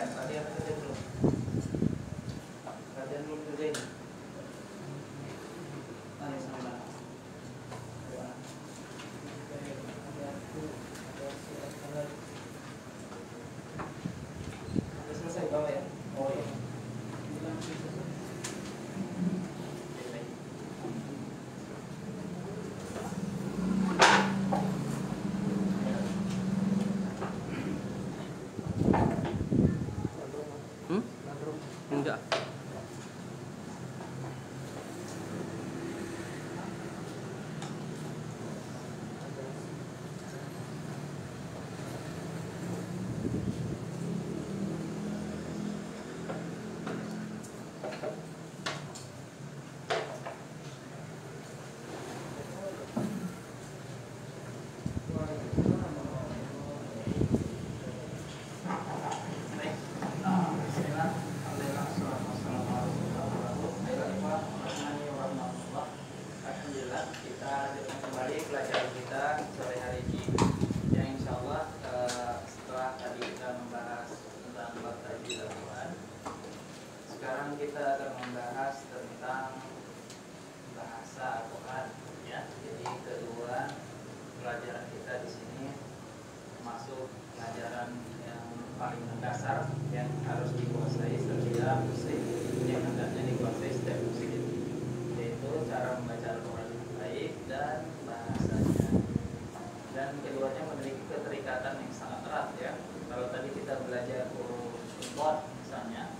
latihan dulu. Latihan dulu kerja ini. Mari sama. Sudah selesai bawa ya? Oh iya. Enggak. Sekarang kita akan membahas tentang bahasa Al-Quran, ya. Jadi kedua pelajaran kita di sini masuk pelajaran yang paling mendasar yang harus dikuasai setiap muslim, yang hendaknya dikuasai setiap muslim, yaitu cara membaca Al-Quran dengan baik dan bahasanya. Dan keduanya memiliki keterikatan yang sangat erat, ya. Kalau tadi kita belajar huruf dot misalnya,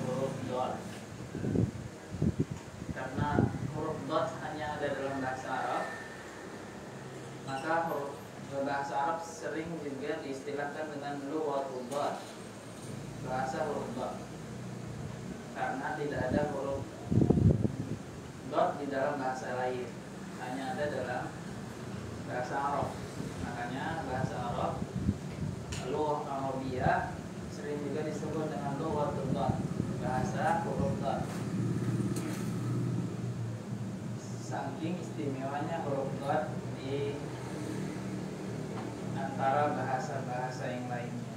huruf dot, karena huruf dot hanya ada dalam bahasa Arab, maka huruf bahasa Arab sering juga diistilahkan dengan lughatul dot, bahasa huruf dot, karena tidak ada huruf dot di dalam bahasa lain, hanya ada dalam bahasa Arab. Makanya bahasa Arab, lughah Arabiyah, sering juga disebut dengan lughatul dot, bahasa huruf dot. Saking istimewanya huruf dot di antara bahasa-bahasa yang lainnya.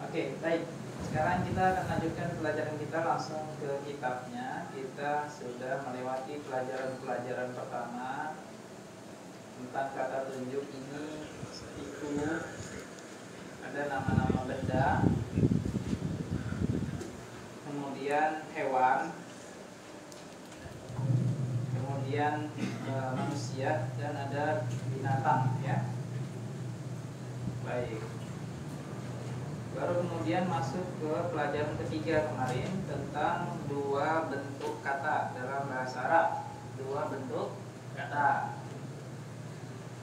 Oke, baik. Sekarang kita akan lanjutkan pelajaran kita langsung ke kitabnya. Kita sudah melewati pelajaran pertama tentang kata tunjuk ini, itu ada nama-nama benda, kemudian hewan, kemudian manusia, dan ada binatang, ya. Baik. Baru kemudian masuk ke pelajaran ketiga kemarin tentang dua bentuk kata dalam bahasa Arab. Dua bentuk kata.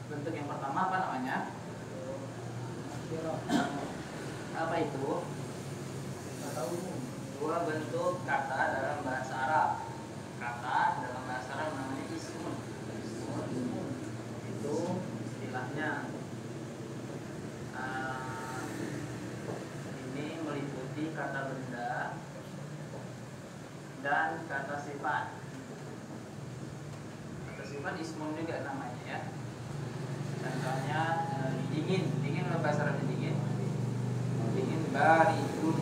Bentuk yang pertama apa namanya? Apa itu? Dua bentuk kata dalam bahasa Arab. Kata dalam bahasa Arab namanya ismun. Itu istilahnya. Ini meliputi kata benda dan kata sifat. Kata sifat ismun juga namanya, ya. Contohnya dingin, dingin bahasa Arab dingin. Dingin baridun.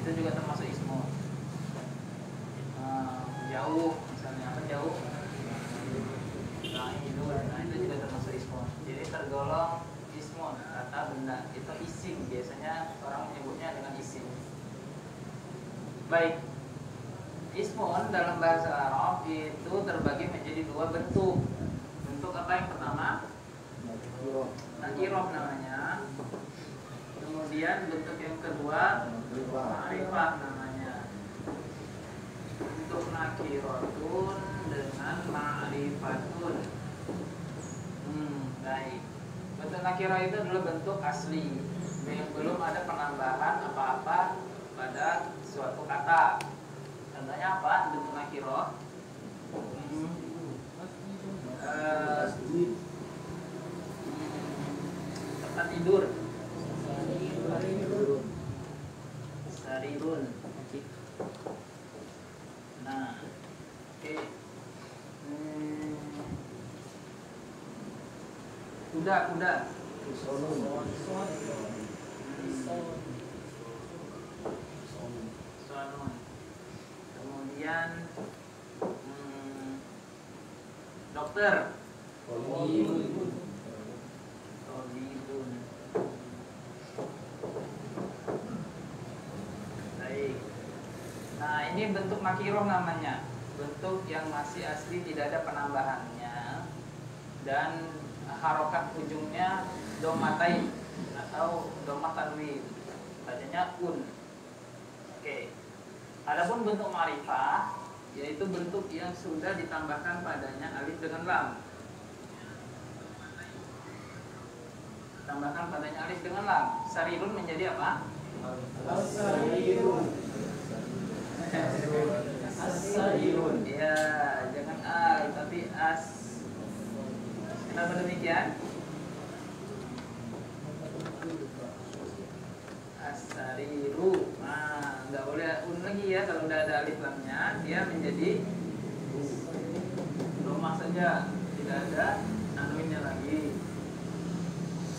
Itu juga termasuk ismun. Jauh, misalnya apa jauh? Nah itu juga termasuk ismun. Jadi tergolong ismun, kata benda. Itu isim, biasanya orang menyebutnya dengan isim. Baik. Ismun dalam bahasa Arab itu terbagi menjadi dua bentuk. Bentuk apa yang pertama? Nakiroh namanya. Kemudian bentuk yang kedua ma'rifah namanya. Bentuk nakiratun dengan ma'rifatun. Baik. Bentuk nakirah itu adalah bentuk asli, belum ada penambahan apa-apa pada suatu kata. Contohnya apa bentuk nakirah? Tempat tidur. Sarirun. Nah, oke. Kuda. Sonun. Kemudian dokter. Tolibun. Baik. Nah, ini bentuk nakiroh namanya. Bentuk yang masih asli, tidak ada penambahannya. Dan harokat ujungnya domatain atau domat tanwin. Bacanya un. Oke. Adapun bentuk ma'rifah yaitu bentuk yang sudah ditambahkan padanya alif dengan lam. Tambahkan padanya alif dengan lam. Sarirun menjadi apa? As-sarirun. As-sarirun. Ya, jangan al tapi as. Kenapa demikian? As-sariru. Nah, nggak boleh un lagi ya kalau udah ada alif lamnya, dia menjadi domah saja, tidak ada tanwinnya lagi.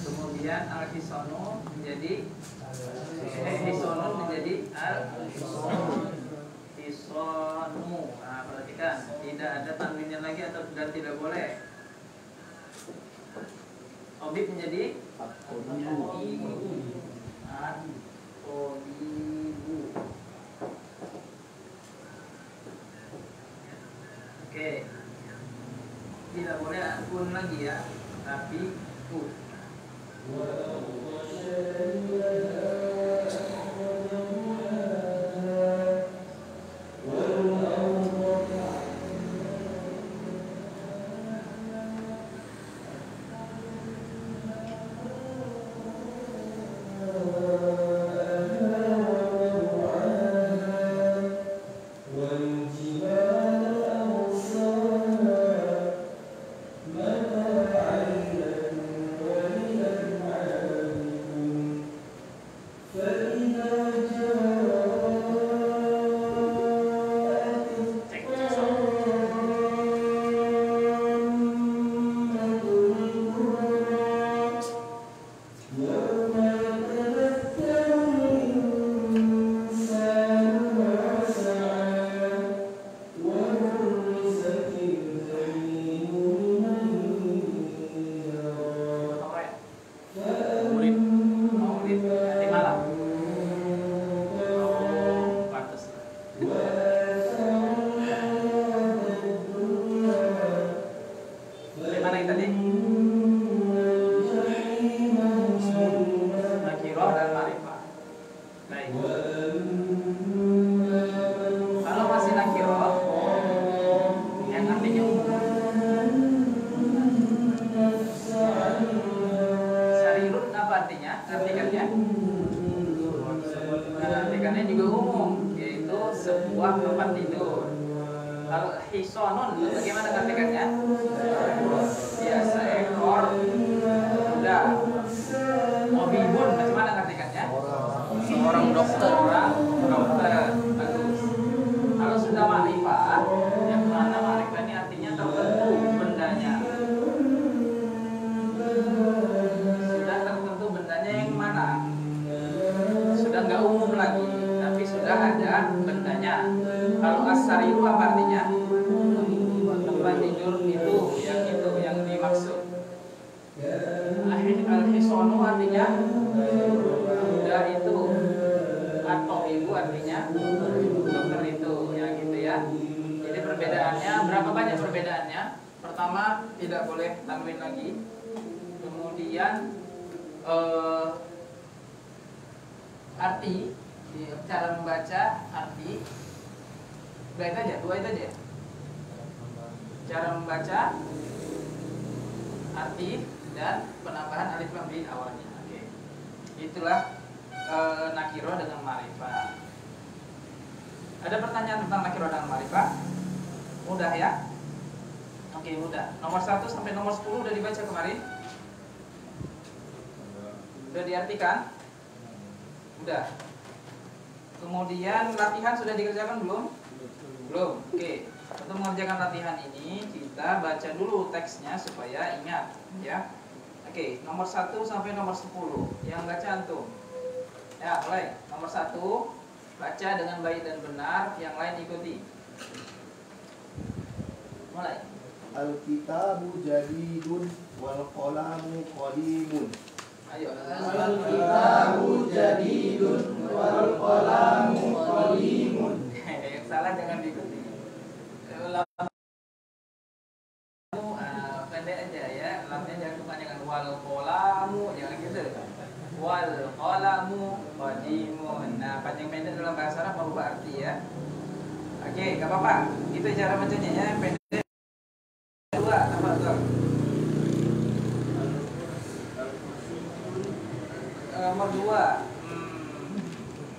Kemudian al-hisonu menjadi hisonun menjadi al-hisonu. Nah, perhatikan, tidak ada tanwinnya lagi atau dan tidak boleh. Obib menjadi at-tolibu. Oke. Tidak boleh un lagi ya, tapi u. Hisonun bagaimana artikannya? Ya, seekor kuda. Mobibun bagaimana artikannya? Seorang dokter. Seorang dokter. Bagus. Kalau sudah ma'rifah, yang mana ma'rifah ini artinya tertentu bendanya. Sudah tertentu bendanya yang mana? Sudah nggak umum lagi, tapi sudah ada bendanya. Kalau as-sariru apa artinya? Tempat tidur itu yang dimaksud. Al-hisonu artinya kuda itu, atau ibu artinya dokter itu, ya gitu ya. Jadi perbedaannya, berapa banyak perbedaannya? Pertama, tidak boleh tanwin lagi. Kemudian arti, cara membaca arti. Dua itu aja. Cara membaca arti dan penambahan alif lam di awalnya. Oke. Itulah nakiro dengan ma'rifah. Ada pertanyaan tentang nakiro dengan ma'rifah? Mudah ya? Oke, mudah. Nomor 1 sampai nomor 10 udah dibaca kemarin? Udah diartikan? Udah. Kemudian latihan sudah dikerjakan belum? Belum. Oke. Untuk mengerjakan latihan ini kita baca dulu teksnya supaya ingat ya. Oke, nomor 1 sampai nomor 10. Yang baca antum. Ya, mulai. Nomor 1 baca dengan baik dan benar, yang lain ikuti. Mulai. Al-kitabu jadidun wal qalamu qadimun. Ayo. Al-kitabu jadidun wal qalamu qadimun. Yang salah jangan diikuti. Pendek aja ya. Lamnya jangan kepanjangan wal qalamu, jangan gitu. Wal qalamu qadimun. Nah, panjang pendek dalam bahasa Arab merubah arti ya. Oke, enggak apa-apa. Itu cara bacanya ya, pendek. Dua, apa tuh? Nomor 2.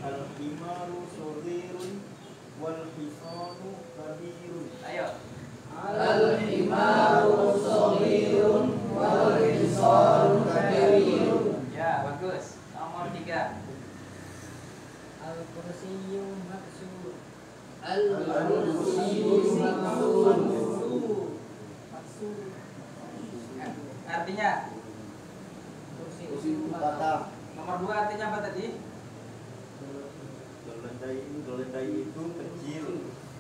Al-himaru saghirun wal hisanu kabirun. Ayo. Al-himaru shaghirun wal hisanu kabirun. Ya, bagus. Nomor 3. Al-kursiyyu maksud. Al-kursiyyu Artinya? Kursi itu kata. Nomor 2 artinya apa tadi? Keledai itu kecil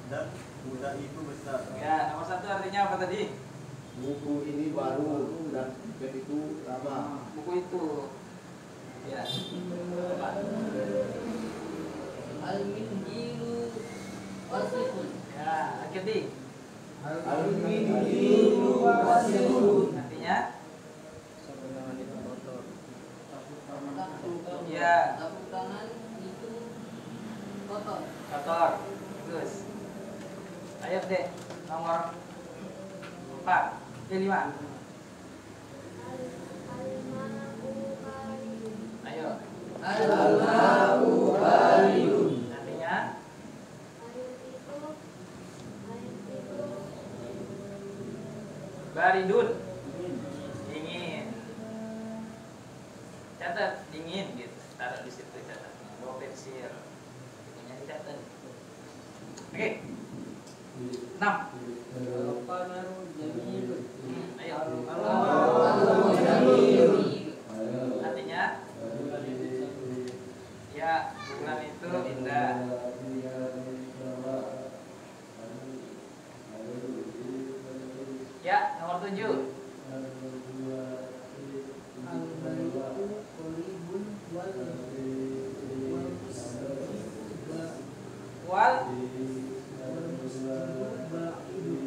dan kuda itu besar. Ya, nomor 1 artinya apa tadi? Buku ini baru dan tiket itu lama. Buku itu. Ya. Al-minjilu wasifun. Ya, ikuti. Al-minjilu wasifun. Artinya? Ya. Tepuk tangan itu kotor. Kotor. Bagus. Ayo deh, nomor 4. 5. Ayo. Al-ma'u baridun. Artinya? Baridun. Dingin. Catat dingin gitu. Taruh di situ catatnya. Bawa pensil. Itunya dicatat. Oke. 6. Al-qamaru jamilun. Ayo. Al-qamaru jamilun. Artinya? Ya, bulan itu indah. Ya, nomor 7. Wal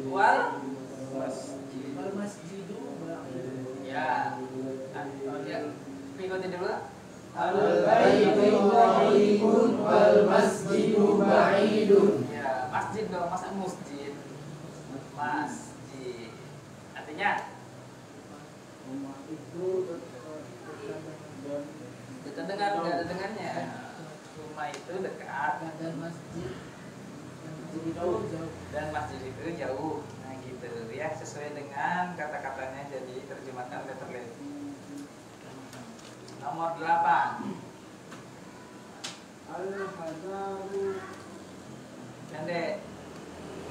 Wal Ya. Ya. Ikuti dulu. Al-baitu qaribun wal masjidu ba'idun. Ya, masjid dong, masa masjid. Masjid. Artinya? Terdengar enggak ada dengannya. Rumah itu dekat Dan masjid dan masjid itu jauh. Nah, gitu ya, sesuai dengan kata-katanya jadi terjemahkan letterlet. Nomor 8. Al-hazaru Pendek.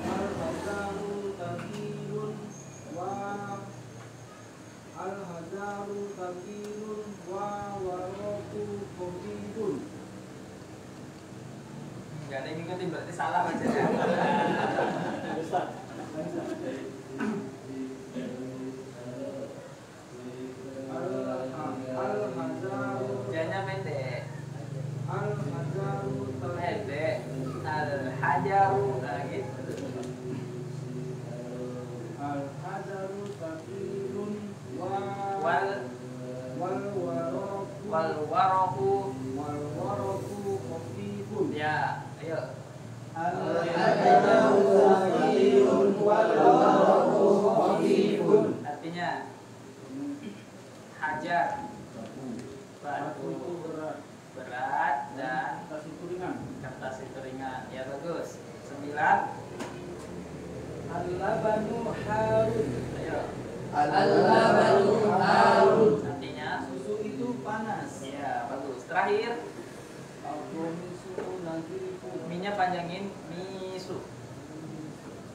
Al-hazaru kabirun wa Al-hazaru kabirun wa waroku kabirun. Enggak ada yang ngikutin, berarti salah bacanya. Al-hazaru Janya pendek. Al-hazaru Pendek. Al-hajaru. Nah, gitu. Al-hazaru kabirun Wal waroku. kabirun. Ya, ayo. Al-hajaru kabirun wal waroku kabirun. Artinya hajar. Batu itu berat, Berat dan kertas itu ringan. kertas itu ringan. Ya, bagus. 9. Al-labanu harun. Ayo. Al-labanu harun. Artinya? Susu itu panas. Ya, bagus. Terakhir, Al-gomisu nazifu. minyak panjangin misu.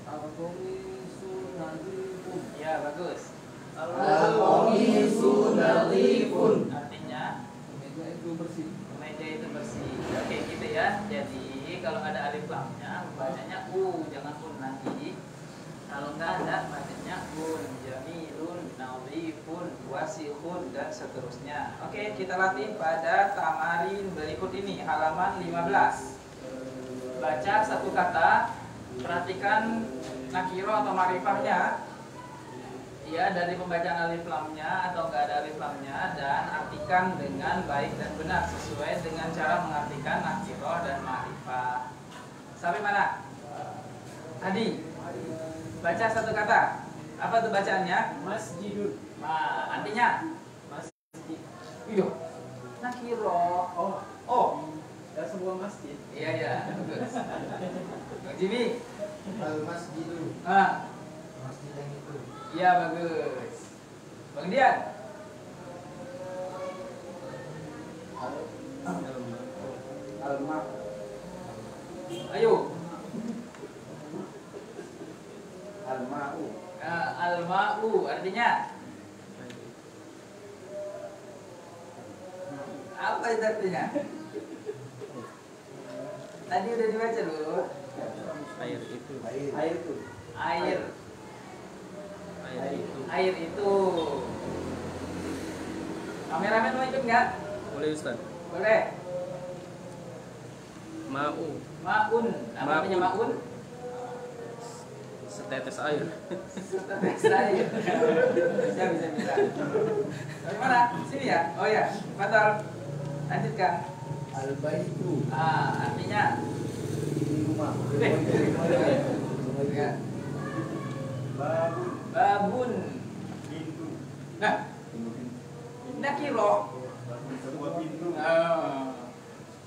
Al-gomisu nazifu. Ya, bagus. Al-qamisu bersih. Kemeja itu bersih. Oke, gitu ya. Jadi kalau ada alif lamnya bacanya jangan un lagi. Kalau nggak ada bacanya jamilun, nadhifun, wasihun dan seterusnya. Oke, kita latih pada tamarin berikut ini halaman 15. Baca satu kata, perhatikan nakiro atau marifahnya. Ya, dari pembacaan alif lamnya atau enggak ada alif lamnya, dan artikan dengan baik dan benar sesuai dengan cara mengartikan nakiro dan marifah. Sampai mana? Adi, baca satu kata. Apa tuh bacaannya? Masjidun. Nah, artinya Masjid. iyo, nakiro. Oh, Ya, sebuah masjid. iya ya, bagus. Bang Jimmy, Al-masjidu. Masjid yang itu. iya bagus. Bang Dian, Al-ma. ayo. Al-ma'u. Al-ma'u artinya apa itu artinya? Tadi udah dibaca loh. Air itu. Air itu. Air. Air itu. Air itu. Kameramen mau ikut nggak? Boleh Ustaz. Boleh. Ma'u. Ma'un. Apa artinya ma'un? Setetes air. Setetes air. Bisa. Dari mana? Sini ya? Oh ya, betul. Lanjutkan. Al-baitu. Artinya Di rumah. Ya. Babun. Babun. Pintu. Nah, nakiro. Sebuah pintu.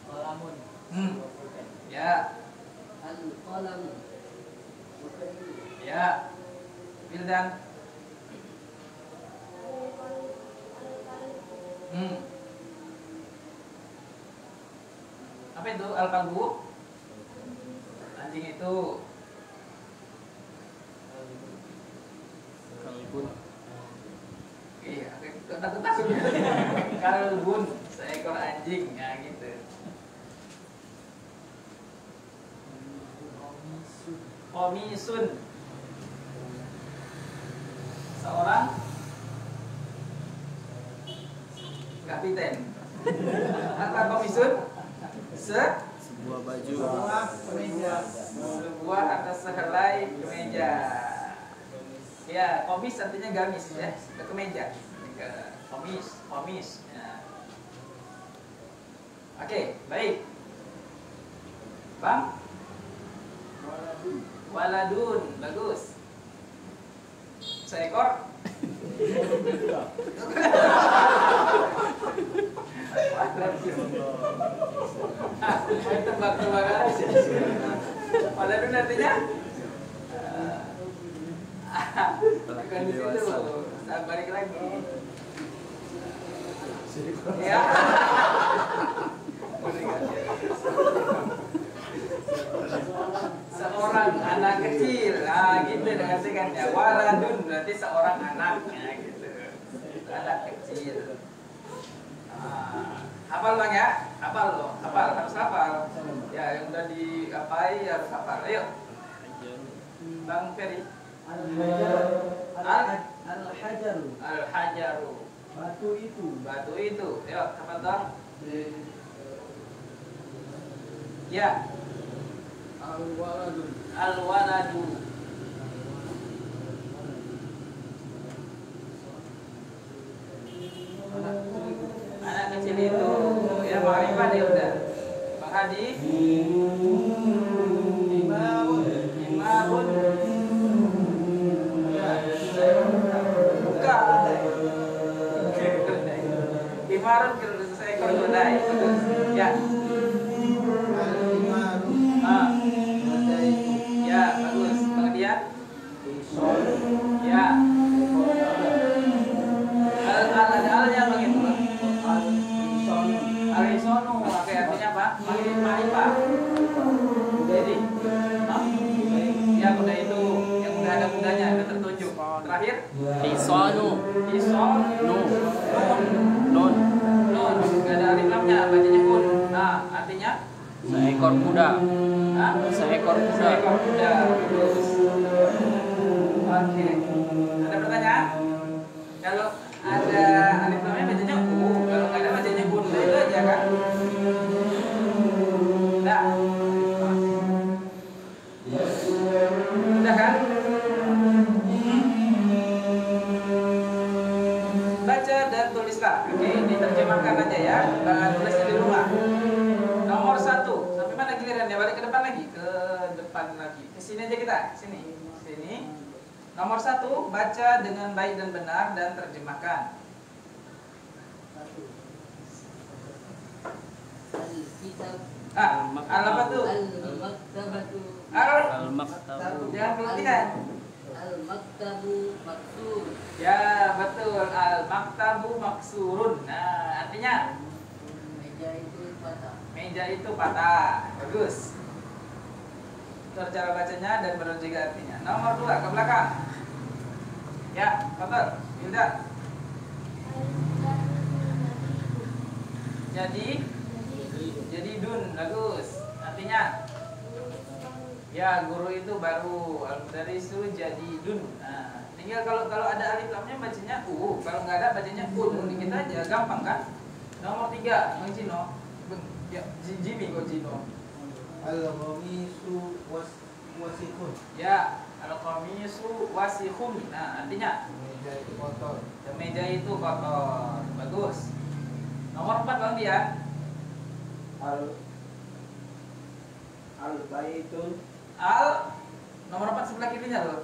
Qalamun. Ya, Al-qalam. ya. Wildan. Apa itu al-kalbu? Anjing itu. Kalbun. Iya, takut. Kalbun, seekor anjing, ya gitu. Komisun, seorang kapiten. Apa komisun? Sebuah baju. Kemeja. Sebuah atau sehelai kemeja. Ya, komis artinya gamis ya, ke kemeja. Komis. Ya. Oke, baik. Bang? Waladun, bagus. Seekor? Tebak-tebak aja. Waladun artinya? Bukan di situ. Nah, balik lagi. Ya. Seorang anak kecil. Gitu diartikannya. Waladun berarti seorang anaknya gitu. Anak kecil. Hafal Bang ya? Hafal loh. Harus hafal. Ya, yang udah diapai harus hafal. Ayo. Bang Ferry. Al-hajaru. Al-hajaru. Batu itu. Yuk, hafal dong. Ya. Al-waladu. Al-waladu. Anak kecil itu. Ya, makrifat dia udah. Bang Hadi. Imaun. Bukan. Imarun seekor keledai. Ya. Ya, bagus. Kemudian ya. Ada alnya begitu. Al-isonu, artinya apa? Marifah. Jadi, ya kuda itu yang udah ada kudanya, ada tertunjuk. Terakhir, Hisanu. Ison, Nun. Nun, gak ada alif lamnya, baca Seekor kuda. Hah? Seekor kuda. Seekor kuda. Bagus. Oke. Ada pertanyaan? Kalau ada alif lamnya bacanya u, kalau nggak ada bacanya un, itu aja kan? Udah. Udah kan? Baca dan tulislah. Oke, diterjemahkan aja ya. Tulisnya di rumah. Nomor 1. Sampai mana gilirannya? Balik ke depan lagi. Ke depan lagi. Ke sini aja kita. Sini. Sini. Nomor 1. Baca dengan baik dan benar dan terjemahkan. Al-kitab Apa tuh? al-maktabatu Al-maktabu. Jangan pelatihan. al-maktabu maksur. Ya, betul. Al-maktabu maksurun. Nah, artinya Meja itu patah. meja itu patah. Bagus. Itu cara bacanya dan baru juga artinya. Nomor 2 ke belakang. Ya, betul. Hilda. Jadi dun, bagus. Artinya ya, guru itu baru. Al-mudarisu jadi dun. Nah, tinggal kalau ada alif lamnya bacanya u, kalau nggak ada bacanya un. Dikit aja, gampang kan? Nomor 3, Bang Cino. Ya, Jimmy kok Cino. Al-qamisu wasifun. Ya, al-qamisu wasihun. Nah, artinya Meja itu kotor. kemeja itu kotor. Bagus. Nomor 4, Bang Dian. Al-baitun. Nomor 4 sebelah kirinya loh.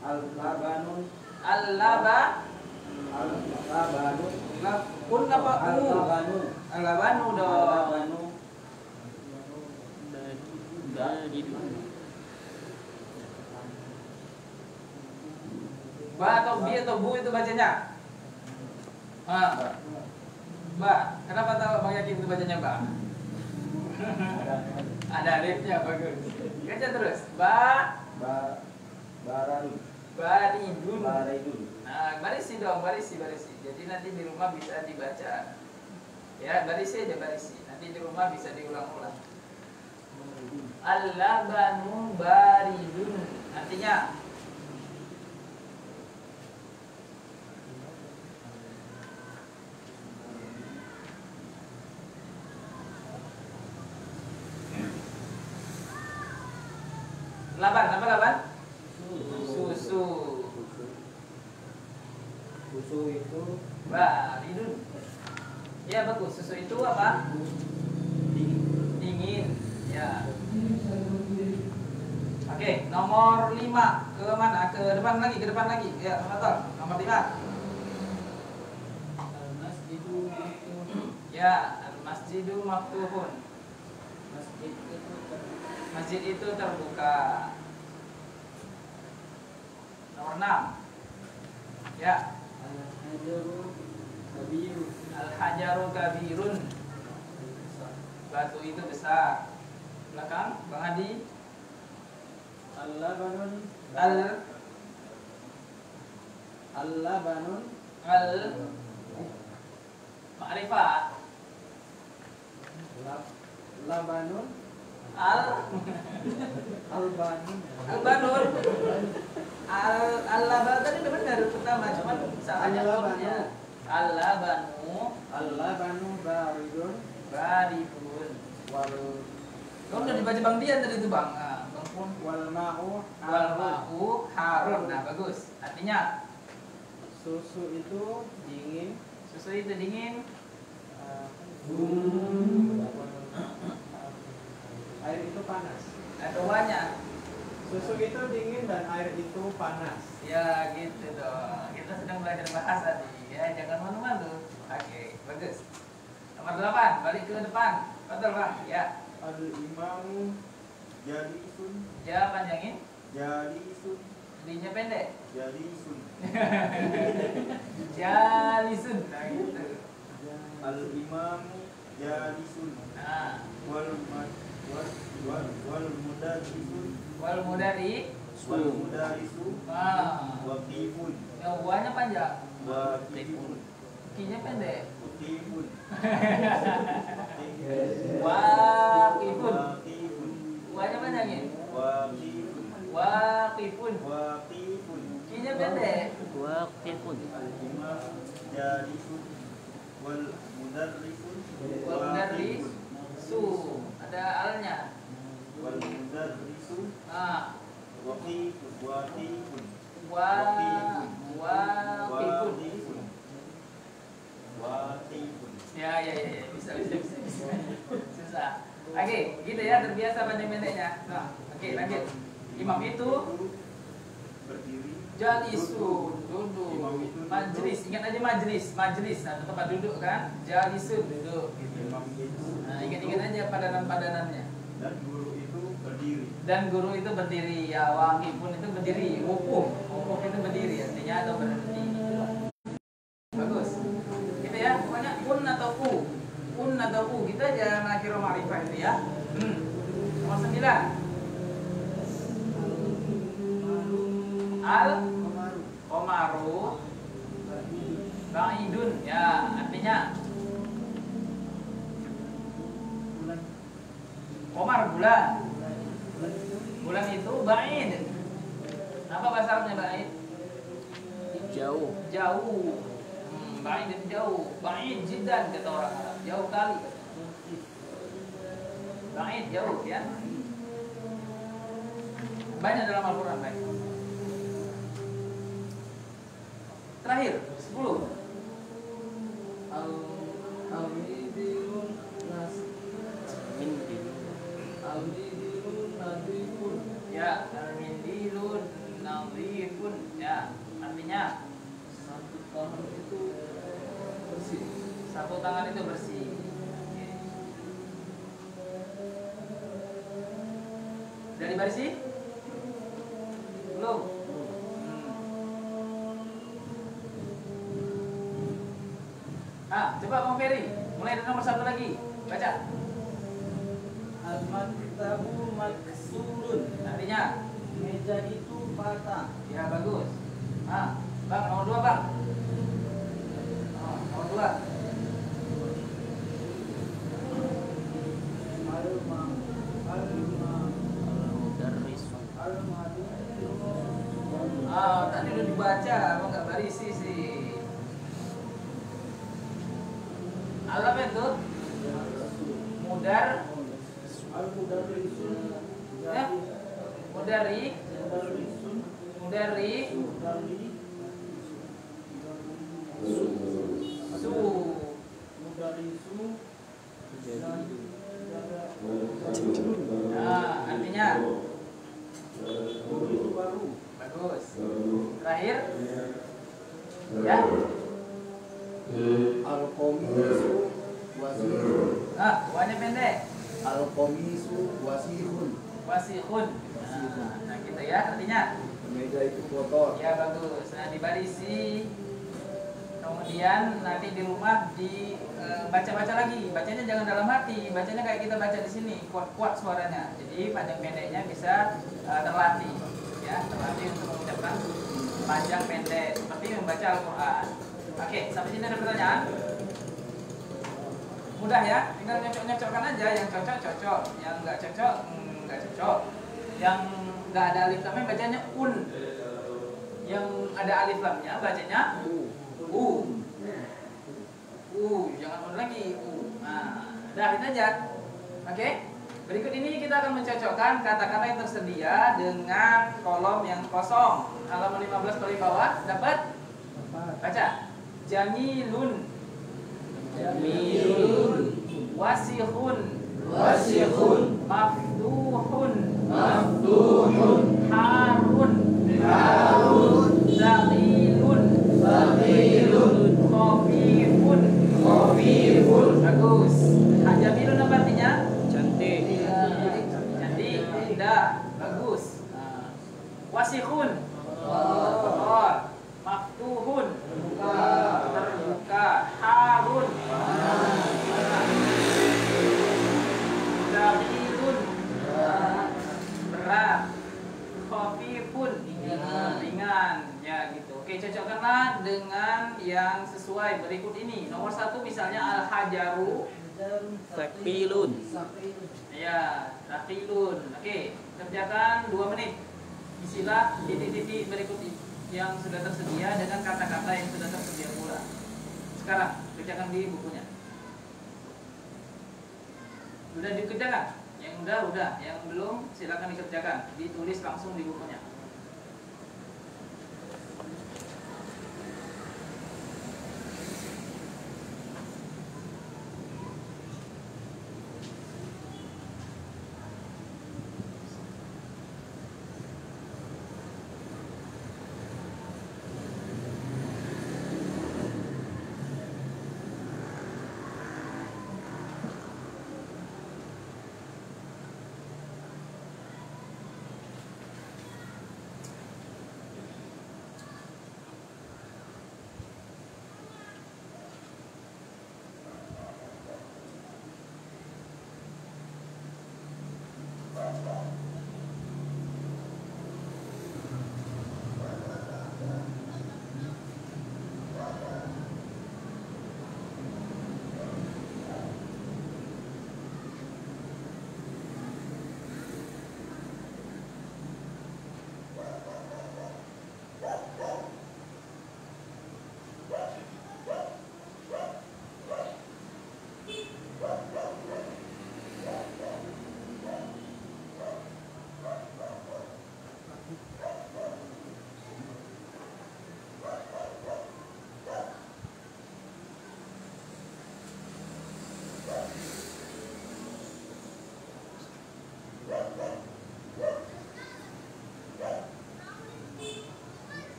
Al-labanun. Al-laba. Al-labanun. Kun apa? Al-labanun. Al-labanu dong. Al-labanun. Ba atau bi atau bu itu bacanya? Ba. Kenapa tahu Bang Yakin itu bacanya ba? Ada alifnya, bagus. Baca terus. Baradun. Baridun. Baridun. Nah, barisi dong, barisi. Jadi nanti di rumah bisa dibaca. Ya, barisi aja barisi. Nanti di rumah bisa diulang-ulang. Al-labanu baridun. Artinya laban, apa laban? Susu. Susu itu Baridun. Ya, bagus. Susu itu apa? Dingin. Ya. Oke, nomor 5. Ke mana? Ke depan lagi. Ya, betul. Nomor 5. Al-masjidu maftuhun. Ya, al-masjidu maftuhun. Masjid Masjid itu itu terbuka. Nomor 6. Ya, al-hajaru kabiru. al-hajaru kabirun. Batu itu besar. Belakang, Bang Adi. al-labanun. Al-labanun. Ma'rifat. Labanun. Al-banun. Al-banun. Al-laban tadi udah benar pertama, cuman salahnya hurufnya. Al-labanu Al-labanu baridun. baridun. Wal Kamu udah dibaca Bang Dian tadi itu, Bang. Nah, Bang Pun. wal ma'u Wal ma'u harun. Nah, bagus. Artinya susu itu dingin. susu itu dingin. Air itu panas. Ada uangnya. Susu itu dingin dan air itu panas. Ya, gitu dong. Kita sedang belajar bahasa nih. Ya, jangan malu-malu. Oke, bagus. Nomor 8, balik ke depan. Betul, Bang. Ya. Al-imamu jalisun. Ya, panjangin. Jalisun. D-nya pendek. Jalisun. Jalisun. Nah, gitu. Al-imamu jalisun. Nah, Wal mudarisun. wal mudari. Wal mudarisu Ah, waqifun. yang uangnya panjang. Waqifun. Kinya pendek. Wakifun. Waqifun. Wakifun. Wanya panjangin. Wakifun. Waqifun. Wakifun. Kinya pendek. Waqifun. Al-imam jalisun wal mudarrisun Wal mudarris. Su. Ada alnya. wal mudarrisu Ah. waqifun. Waqifun. Waqifun. Waqifun. Waqifun. Ya, bisa. Susah. Oke, gitu ya, terbiasa panjang pendeknya. Nah, oke, lanjut. Imam itu Berdiri. jalisun, duduk. Majlis, ingat aja majlis, atau tempat duduk kan? Jalisun, duduk. Gitu. Imam itu Nah, ingat aja padanan-padanannya. dan guru itu berdiri. Dan guru itu berdiri, ya waqifun itu berdiri, wukuf itu berdiri, artinya atau berhenti. Bagus. Gitu ya, pokoknya un atau u, gitu aja nakiro ma'rifah itu ya. Nomor 9. Al Komaru Ba'idun, ya artinya Komar bulan. Bulan itu ba'id. Apa bahasa Arabnya ba'id? Jauh. Jauh. Ba'id itu jauh. Ba'id jiddan kata orang Arab. Jauh kali. Ba'id jauh ya. Banyak dalam Al-Quran baik. Terakhir 10. Al-Midirun nas Al-Midirun nadifun. Ya, al-mindilun nadhifun. Ya, artinya Satu tangan itu bersih. satu tangan itu bersih. Dari barisi? Belum. Coba Bang Ferry, mulai dari nomor 1 lagi. Baca. Al-maktabu maksurun. Artinya, Meja itu patah. ya bagus. Bang, nomor 2 Bang. Nomor 2. Tadi udah dibaca, kok nggak barisi sih? Apa itu? Mudar, ya? Mudari, su. Artinya bagus. Terakhir, ya. Al-Qamisu wasihun. Wanya pendek. Al-Qamisu wasihun. Wasihun. Nah, gitu ya artinya. Meja itu kotor. Ya bagus. Nah, dibarisi. Kemudian nanti di rumah baca-baca lagi. Bacanya jangan dalam hati. Bacanya kayak kita baca di sini, kuat-kuat suaranya. Jadi panjang pendeknya bisa terlatih. Ya, terlatih untuk mengucapkan panjang pendek seperti membaca Al-Qur'an. Oke, sampai sini ada pertanyaan? Mudah ya, tinggal nyocok-nyocokkan aja. Yang cocok cocok, yang nggak cocok nggak cocok. Yang nggak ada alif lamnya bacanya un. Yang ada alif lamnya bacanya jangan un lagi Nah, dah itu aja. Oke. Berikut ini kita akan mencocokkan kata-kata yang tersedia dengan kolom yang kosong. Halaman 15 paling bawah dapat baca. Jamilun. Wasihun. Maftuhun. Harun. Zaqilun. Khafifun. Bagus. Jamilun apa artinya? Cantik. Cantik, indah, bagus. Wasihun. Kotor. Maftuhun. Terbuka. Harun. Zaqilun. Berat. Khafifun. Ringan. Ya gitu. Oke, cocokkanlah dengan yang yang sesuai berikut ini. Nomor 1 misalnya al-hajaru Sakilun. ya, rakilun. Oke, kerjakan 2 menit. Isilah titik-titik berikut yang sudah tersedia dengan kata-kata yang sudah tersedia pula. Sekarang kerjakan di bukunya. Sudah dikerjakan? Yang udah, yang belum silakan dikerjakan. Ditulis langsung di bukunya.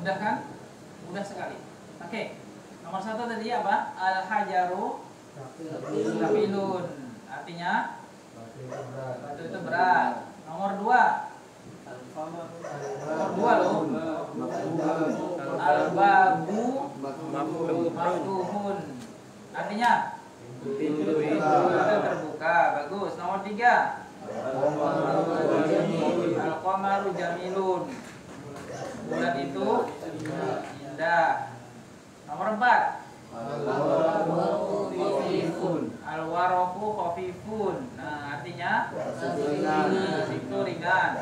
Udah kan? Udah sekali. Oke. Nomor 1 tadi apa? Al-hajaru safilun. Artinya batu itu berat. Nomor 2. Nomor 2 loh. Al-babu maftuhun. Artinya pintu itu terbuka. Bagus. Nomor 3. Al-qamaru jamilun. Bulan itu indah. Nomor 4. Al-waraku khafifun. Nah, artinya itu ringan.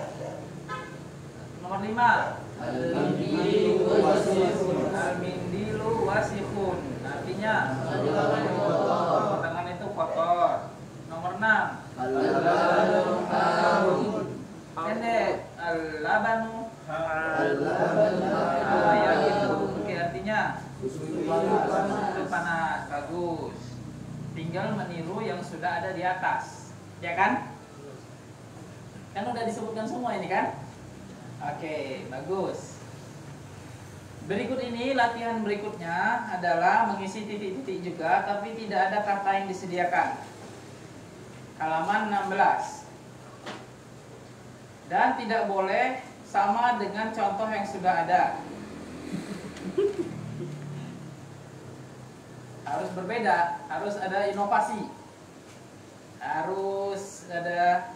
Nomor 5. Al-mindilu wasifun. Artinya tangan itu kotor. Nomor 6. Pendek. Al-labanu ya gitu. Oke, artinya itu panas. Bagus. Tinggal meniru yang sudah ada di atas, ya kan? Kan udah disebutkan semua ini kan? Oke, bagus. Berikut ini latihan berikutnya adalah mengisi titik-titik juga, tapi tidak ada kata yang disediakan. Halaman 16. Dan tidak boleh sama dengan contoh yang sudah ada. Harus berbeda, harus ada inovasi. Harus ada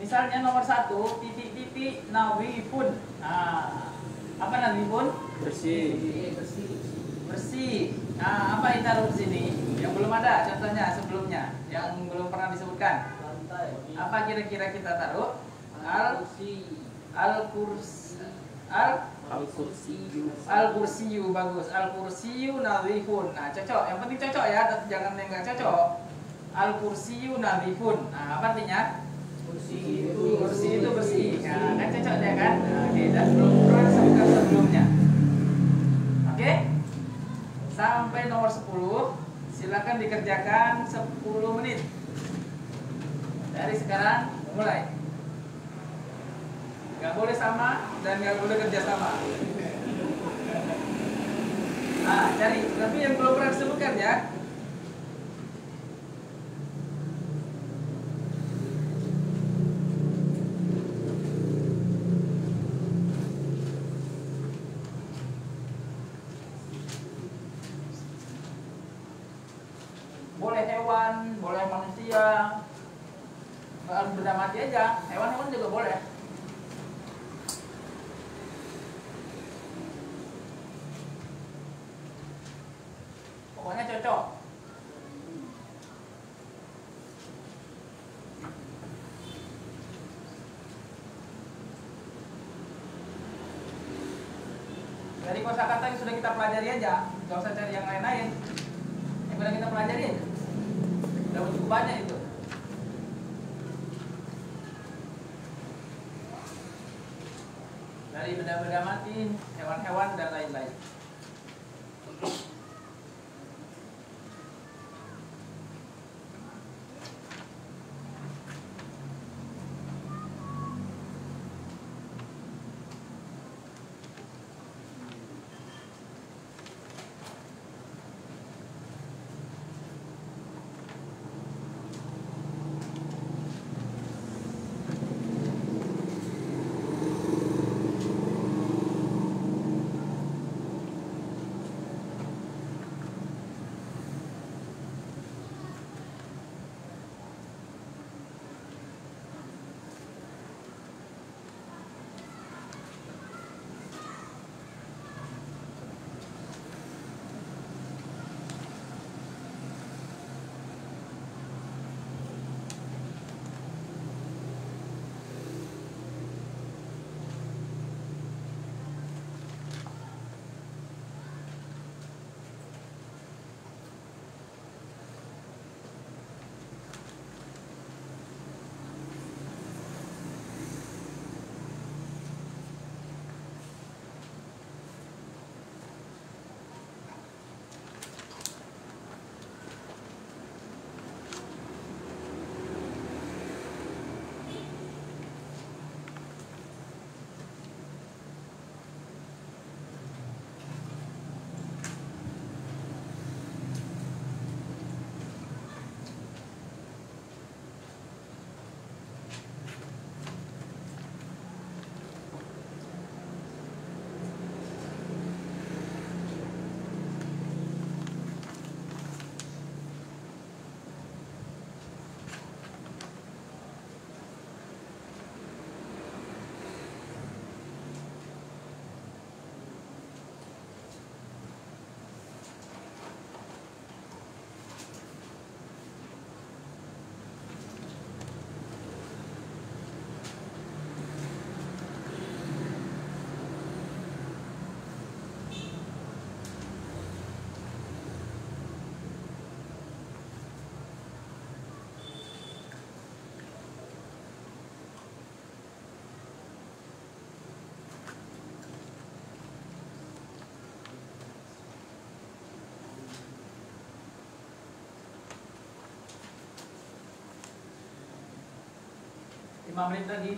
misalnya nomor 1, titik-titik nawifun. Nah, apa nawifun? Bersih. Bersih. Nah, apa yang taruh di sini? Yang belum ada contohnya sebelumnya, yang belum pernah disebutkan. Apa kira-kira kita taruh? Al-kursiyu. Bagus. Al-kursiyu nadhifun. Nah, cocok. Yang penting cocok ya, jangan yang enggak cocok. Al-kursiyu nadhifun. Nah, apa artinya? Kursi itu bersih. Nah, kan cocok dia kan? Nah, oke, dan belum pernah disebutkan sebelumnya. nomor 10, silakan dikerjakan 10 menit. Dari sekarang mulai. Gak boleh sama dan gak boleh kerja sama. Nah, cari. Tapi yang belum pernah disebutkan ya. Boleh hewan, boleh manusia, nggak harus benda mati aja, hewan-hewan juga boleh. Pokoknya cocok. Dari kosakata yang sudah kita pelajari aja, nggak usah cari yang lain-lain. Yang sudah kita pelajari aja. Udah cukup banyak itu. Dari benda-benda mati, hewan-hewan dan lain-lain. Lima menit lagi.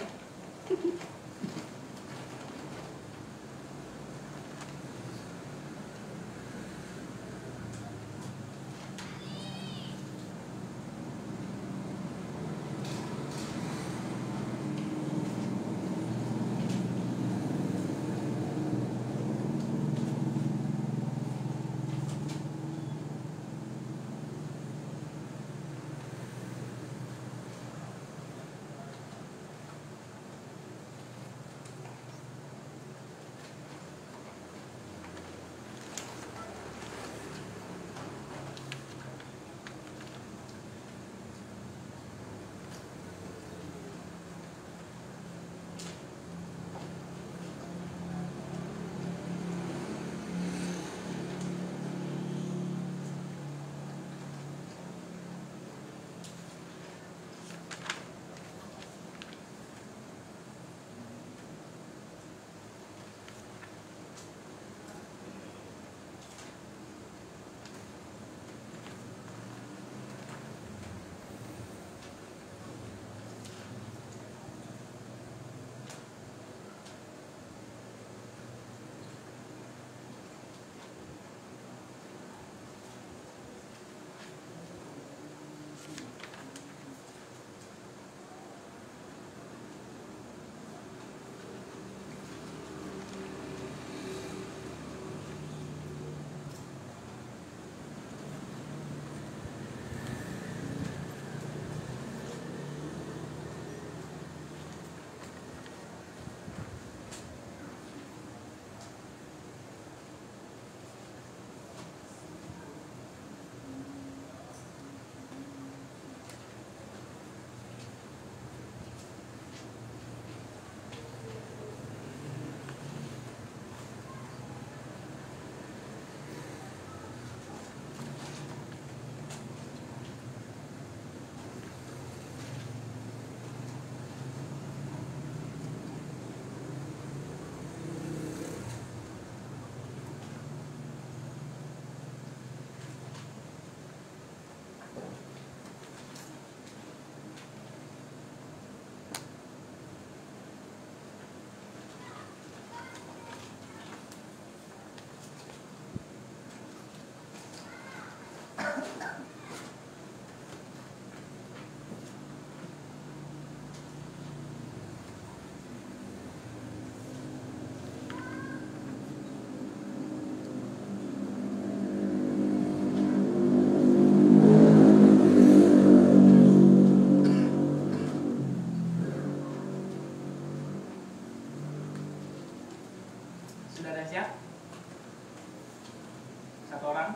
Satu orang.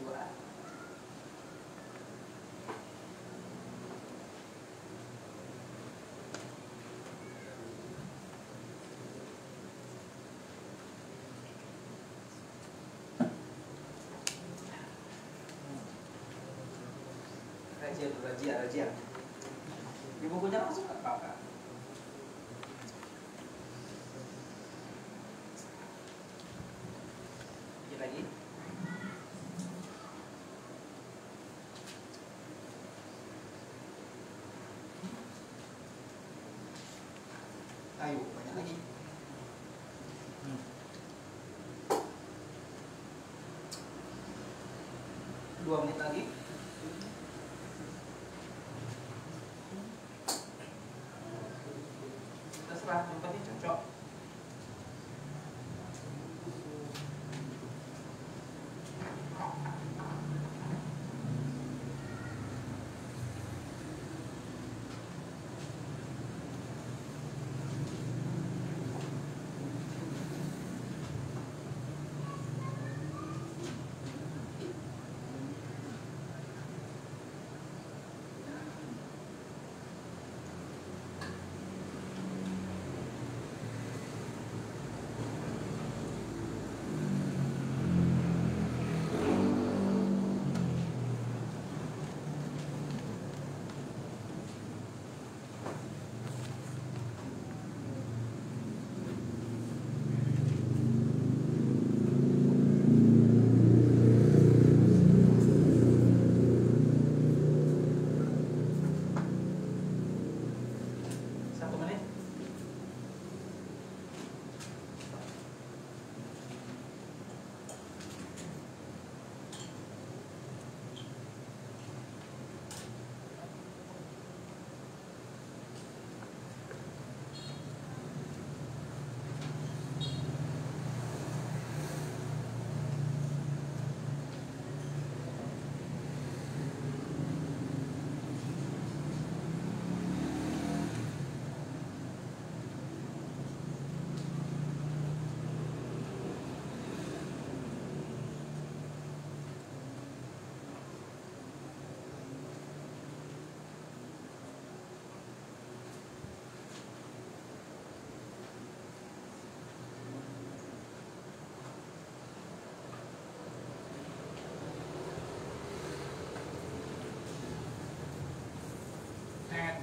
Dua. Rajia. Di bukunya langsung nggak apa-apa. Lagi. Ayo, banyak lagi. Dua menit lagi. Terserah, yang penting cocok.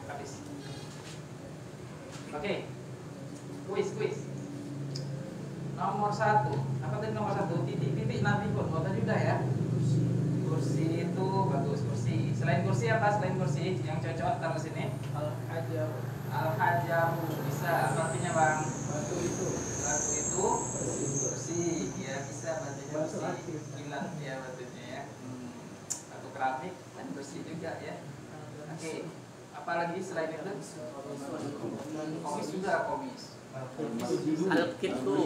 Habis. Oke. Kuis. Nomor 1. Apa tadi nomor 1? Titik-titik nanti pun. Oh, tadi udah ya. Kursi itu bagus, kursi. Selain kursi apa? Selain kursi yang cocok taruh sini. Al-hajaru bisa. Apa artinya, Bang? Batu itu kursi. Ya, bisa batunya kursi. Kilat ya batunya ya. Batu keramik kan kursi juga ya. Oke. Apalagi selain itu? Komis juga, komis. Al-Kitbu.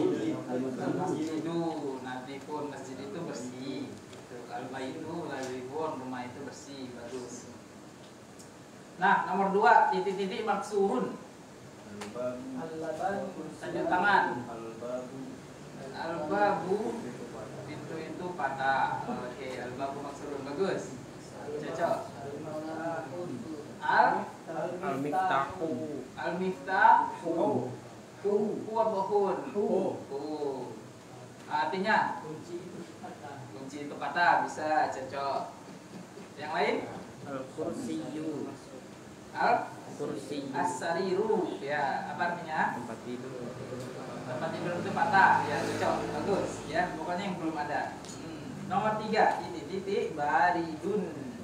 Masjidu, nanti pun masjid itu bersih. Al-Baitu, Lalibun, rumah itu bersih, bagus. Nah, nomor 2, titik-titik maksurun. Tanda tangan. Al-babu, pintu itu patah. Oke, al-babu maksurun, bagus. Cocok. Al-Miftahu. Al-Miftahu. Artinya kunci itu patah, bisa cocok. Yang lain? Al-Kursiyu. Al-Kursi. As-sariru. Ya, apa artinya? Tempat tidur. Tempat tidur itu patah, ya cocok, bagus. Ya, pokoknya yang belum ada. Nomor 3, titik baridun.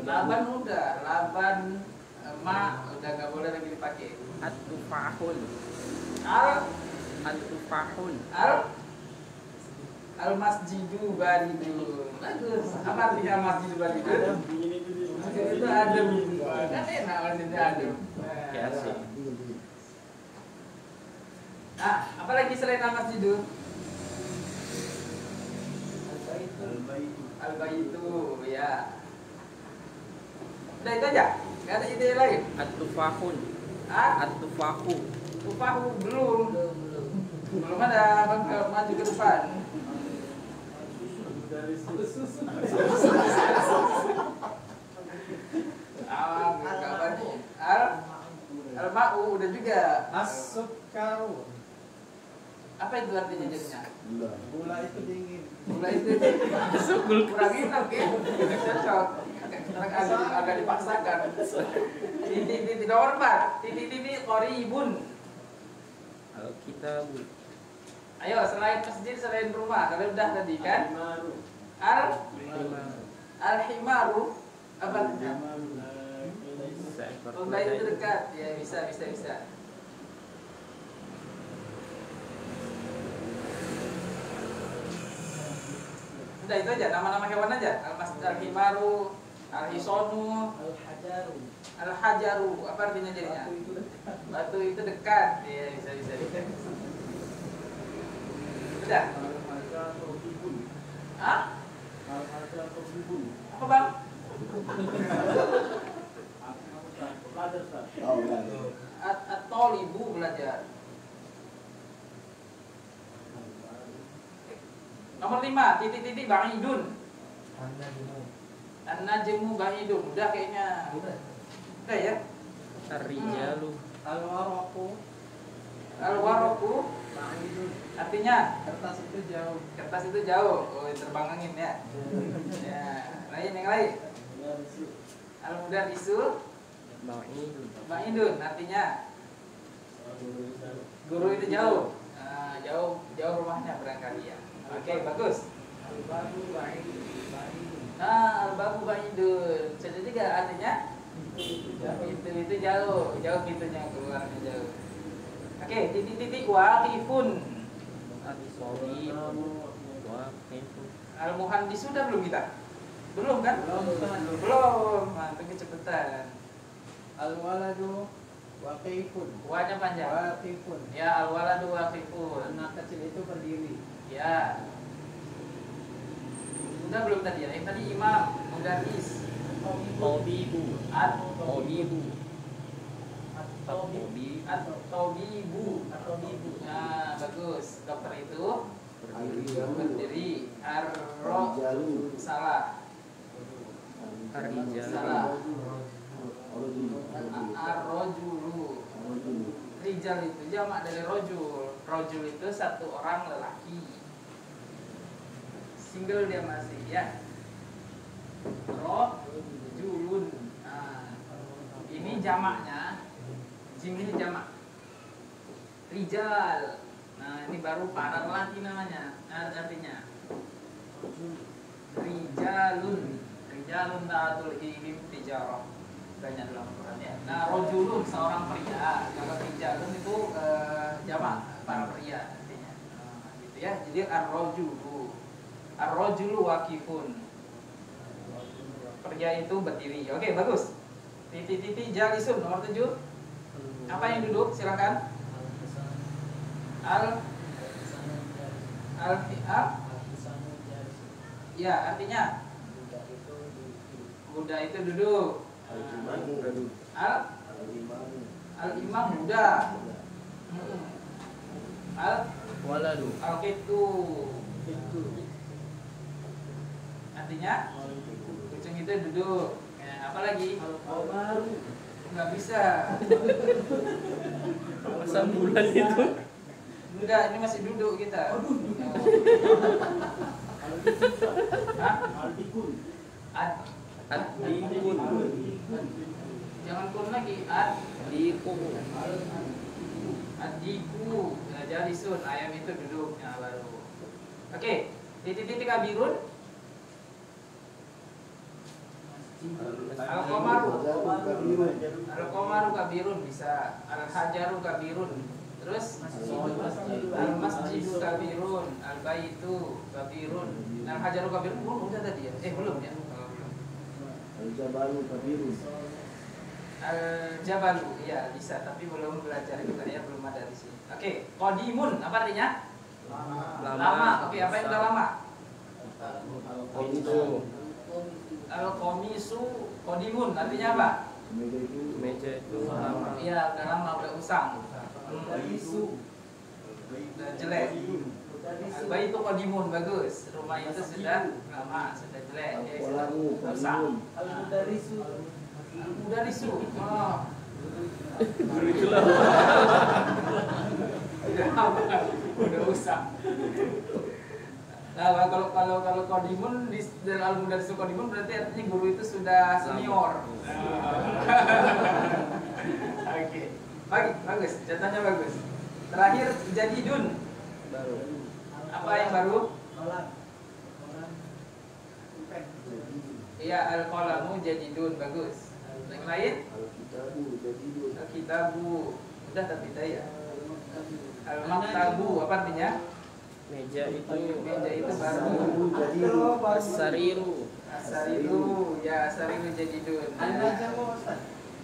Laban udah, laban udah nggak boleh lagi dipakai. At-Tufahun. Al-Tufahun. Al-masjidu baridun. Bagus. Apa artinya masjidu baridun? Itu adem. Kan enak maksudnya adem. Ya sih. Nah, apalagi selain al-masjidu? Al-baitu, ya. Udah itu aja. Gak ada ide lain. At-Tufahun. Ah, At-Tufahu. tufahu belum. Belum ada, Bang, maju ke depan. Dari susu. Kabarnya al-ma'u udah juga. As-sukaru. Apa itu artinya jadinya? Gula. Gula itu dingin. Gula itu kurang enak ya. Cocok. Agak dipaksakan. Titik nomor 4. Titik qoribun. Alkitab. Ayo, selain masjid, selain rumah. Kalian udah tadi kan? Al-himaru. Apa artinya? Kuda itu dekat. Ya, bisa. Udah itu aja, nama-nama hewan aja. Al-himaru, al-hisonu, al-hajaru. Apa artinya jadinya? Batu itu dekat. Ya, bisa. Udah. Hah? Apa bang? Oh, enggak. At-tolibu belajar. Nomor 5, titik ba'idun. An-najmu ba'idun. Udah kayaknya. Udah ya? Ar-rijalu. Al-waraku artinya Kertas itu jauh. kertas itu jauh. Oh, terbang angin ya. Ya, yang lain. Al-mudarrisu ba'idun artinya guru itu jauh. Nah, jauh rumahnya barangkali ya. Oke, bagus. Nah, al-babu ba'idun. Sudah juga artinya itu jauh gitunya, keluarnya jauh. Oke, titik waqifun. Al-muhandis sudah belum kita? Belum kan? Belum. Mantap kecepatan. Al-waladu waqifun. Wanya panjang. Waqifun. Ya, al-waladu waqifun. Anak kecil itu berdiri. Ya. Udah belum tadi ya? Yang tadi imam, mudarris, Tabibu. at-tabibu. Tabibu. At-tabibu. Nah, bagus. Dokter itu berdiri. Ar-ro salah. Ar-rijalu. Salah. Ar-rojulu. Rijal itu jamak dari rojul. Rojul itu satu orang lelaki. Single dia masih ya. Rojulun. Nah, ini jamaknya. Jim ini jamak. Rijal. Nah, ini baru para lelaki namanya. Artinya Rijalun. Rijalun ta'atul ihim tijarah. Banyak dalam Quran ya. Nah, rojulun seorang pria. Kalau rijalun itu jamak para pria artinya. Gitu ya. Jadi ar-rojulu. Ar-rojulu waqifun. Pria itu berdiri. Oke, bagus. Titik jalisun nomor 7. Apa yang duduk? Silakan. Al ya, artinya Buddha itu duduk. Al-imam Buddha. Waladu. Al-kitu. Artinya kucing itu duduk. Ya, apa lagi? Nggak bisa. Masa bulan itu? Enggak, ini masih duduk kita. Hah? Al-dikun. Ad-dikun. Jangan kun lagi. Diku. Adiku. Nah, jadi sun ayam itu duduk. Nah, baru. Oke, titik abirun. Al-Qomaru kabirun bisa. Al-Hajaru kabirun. Terus Al-Masjidu kabirun. Al-Baitu kabirun. Al-Hajaru kabirun udah tadi ya? Belum ya? Al-jabalu kabirun. Al-Jabalu, ya bisa, tapi belum belajar kita ya, belum ada di sini. Oke, qadimun apa artinya? Lama. Oke, apa yang udah lama? Komisu. Al-Komisu qadimun artinya apa? Meja itu lama. Iya, udah lama, udah usang. Sudah jelek. Al-baitu qadimun, bagus. Rumah itu sudah lama, sudah jelek. Ya, sudah rusak. Al-mudarisu. Al-mudarisu. Oh. Guru itu lah. Udah rusak. Nah, kalau qadimun di dari al-mudarisu qadimun berarti artinya guru itu sudah senior. Oke. Bagus, catatannya bagus. Terakhir jadidun. Baru. Apa yang baru? Iya, al-qalamu jadidun, bagus. Yang lain? Al-kitabu jadidun. Al-kitabu. Udah tapi ya. Al-maktabu apa artinya? Meja itu baru. As-sariru. Asariru, ya asariru jadidun. An-najmu Ustaz.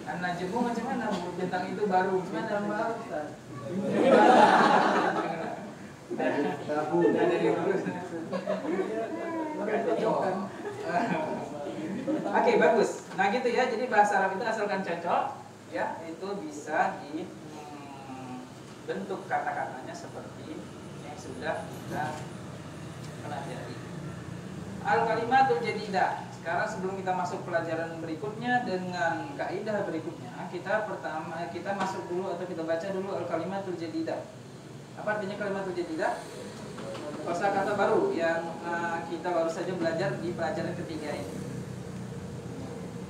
An-najmu macam mana? Bintang itu baru. Bintang baru Ustaz. Udah dari dulu. Oke, bagus. Nah gitu ya. Jadi bahasa Arab itu asalkan cocok, ya itu bisa dibentuk kata-katanya seperti yang sudah kita pelajari. Al-kalimatul jadidah. Sekarang sebelum kita masuk pelajaran berikutnya dengan kaidah berikutnya, kita masuk dulu atau kita baca dulu al-kalimatul jadidah. Apa artinya kalimatul jadidah? Kosakata baru yang kita baru saja belajar di pelajaran ketiga ini.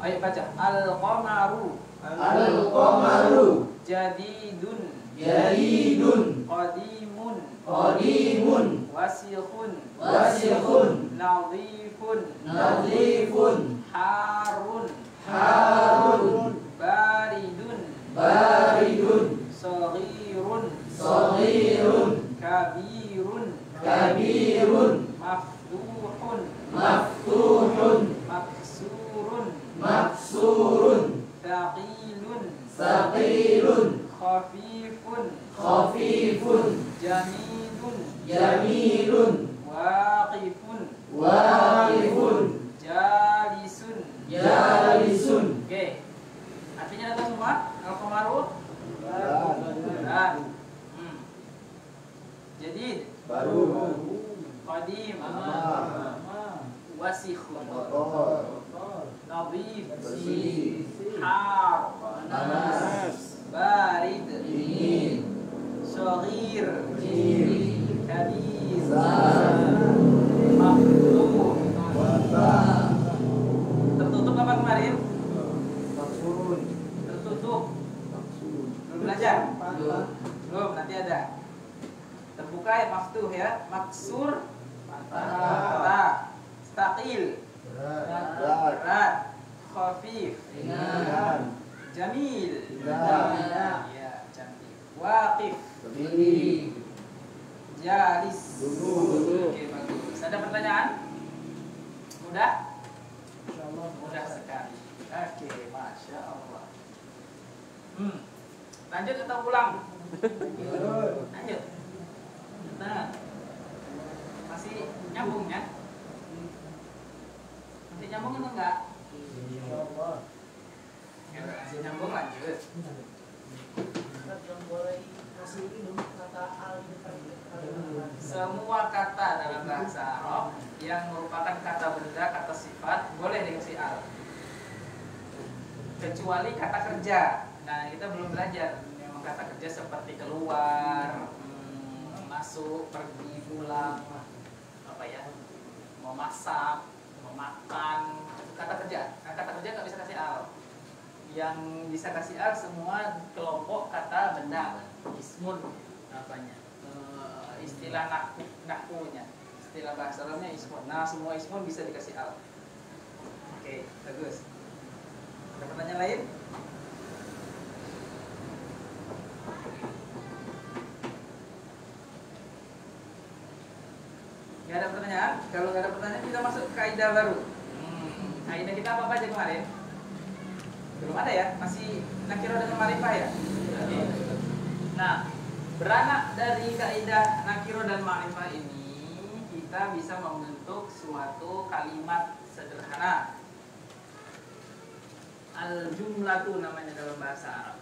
Ayo baca. Al-qamaru. Al-qamaru Jadidun. jadidun. Qadimun. Qadimun. Wasikhun. Wasikhun. Nadhifun. Nadhifun. Harun. Harun. Baridun. Baridun. Saghirun. Saghirun. Kabirun. Kabirun. Maftuhun. Maftuhun. Maksurun. Maksurun. Thaqilun. Thaqilun. Khafifun. Khafifun. Jamilun. Jamilun. Waqifun. Waqifun. Jalisun. Jalisun. Oke. Artinya ada semua? Al-qamaru. Jadi Baru. qadim. Wasikhun. Nadhif. Bersih. Har. Panas. Barid. Dingin. Saghir. Kecil. Kabir. Besar. Maftuh. Wata. Tertutup apa kemarin? Maksurun. Tertutup. Maksurun. Belum belajar? Belum. Belum, nanti ada. Terbuka ya, maftuh ya. Maksur. Patah. Staqil. Berat. Berat. Khafif. Ringan. Jamil. Indah. Ya, cantik. Waqif. Berdiri. Jalis. Duduk. Oke, bagus. Ada pertanyaan? Mudah? Insyaallah Mudah sekali. Oke, masya Allah. Lanjut atau pulang? Lanjut. Nah, masih nyambung ya? Masih nyambung atau enggak? Insyaallah. Ya, masih nyambung, lanjut. Semua kata dalam bahasa Arab yang merupakan kata benda, kata sifat boleh dikasih al, kecuali kata kerja. Nah, kita belum belajar memang kata kerja seperti keluar, masuk, pergi, pulang, apa ya, mau masak, mau makan, itu kata kerja. Nah, kata kerja nggak bisa kasih al. Yang bisa kasih al semua kelompok kata benda, ismun apanya, istilah nahwunya, istilah bahasa Arabnya ismun. Nah, semua ismun bisa dikasih al. Oke, bagus. Ada pertanyaan lain? Gak ada pertanyaan? Kalau gak ada pertanyaan, kita masuk ke kaidah baru. Kaidah kita apa aja kemarin? Belum ada ya? Masih nakiro dengan ma'rifah ya? Oke. Nah, beranak dari kaidah nakiro dan ma'rifah ini, kita bisa membentuk suatu kalimat sederhana. Al-jumlatu namanya dalam bahasa Arab.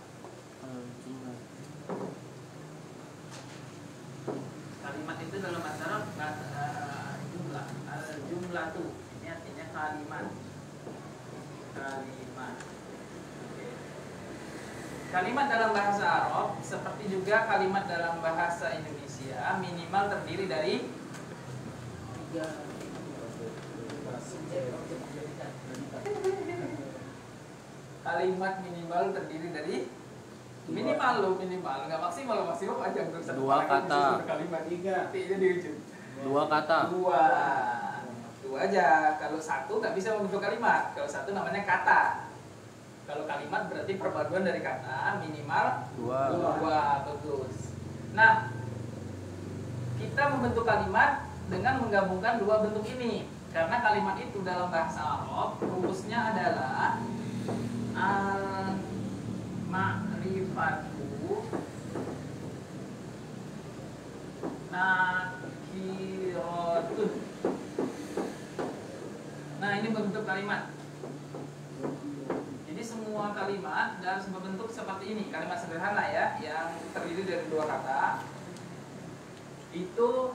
itu dalam bahasa Arab jumlah. Jumlah tuh ini artinya kalimat. Kalimat. Oke. Kalimat dalam bahasa Arab seperti juga kalimat dalam bahasa Indonesia minimal terdiri dari 3 kalimat minimal terdiri dari minimal nggak maksimal aja untuk satu Dua paragraf kata. bisa satu kalimat 3 artinya dirujuk 2 kata. dua aja. Kalau satu nggak bisa membentuk kalimat, kalau satu namanya kata. Kalau kalimat berarti perpaduan dari kata minimal 2. Bagus. Nah, kita membentuk kalimat dengan menggabungkan dua bentuk ini karena kalimat itu dalam bahasa Arab rumusnya adalah al-ma'rifatu nakiratun. Nah, ini bentuk kalimat. Jadi semua kalimat dalam sebuah bentuk seperti ini, kalimat sederhana ya, yang terdiri dari 2 kata itu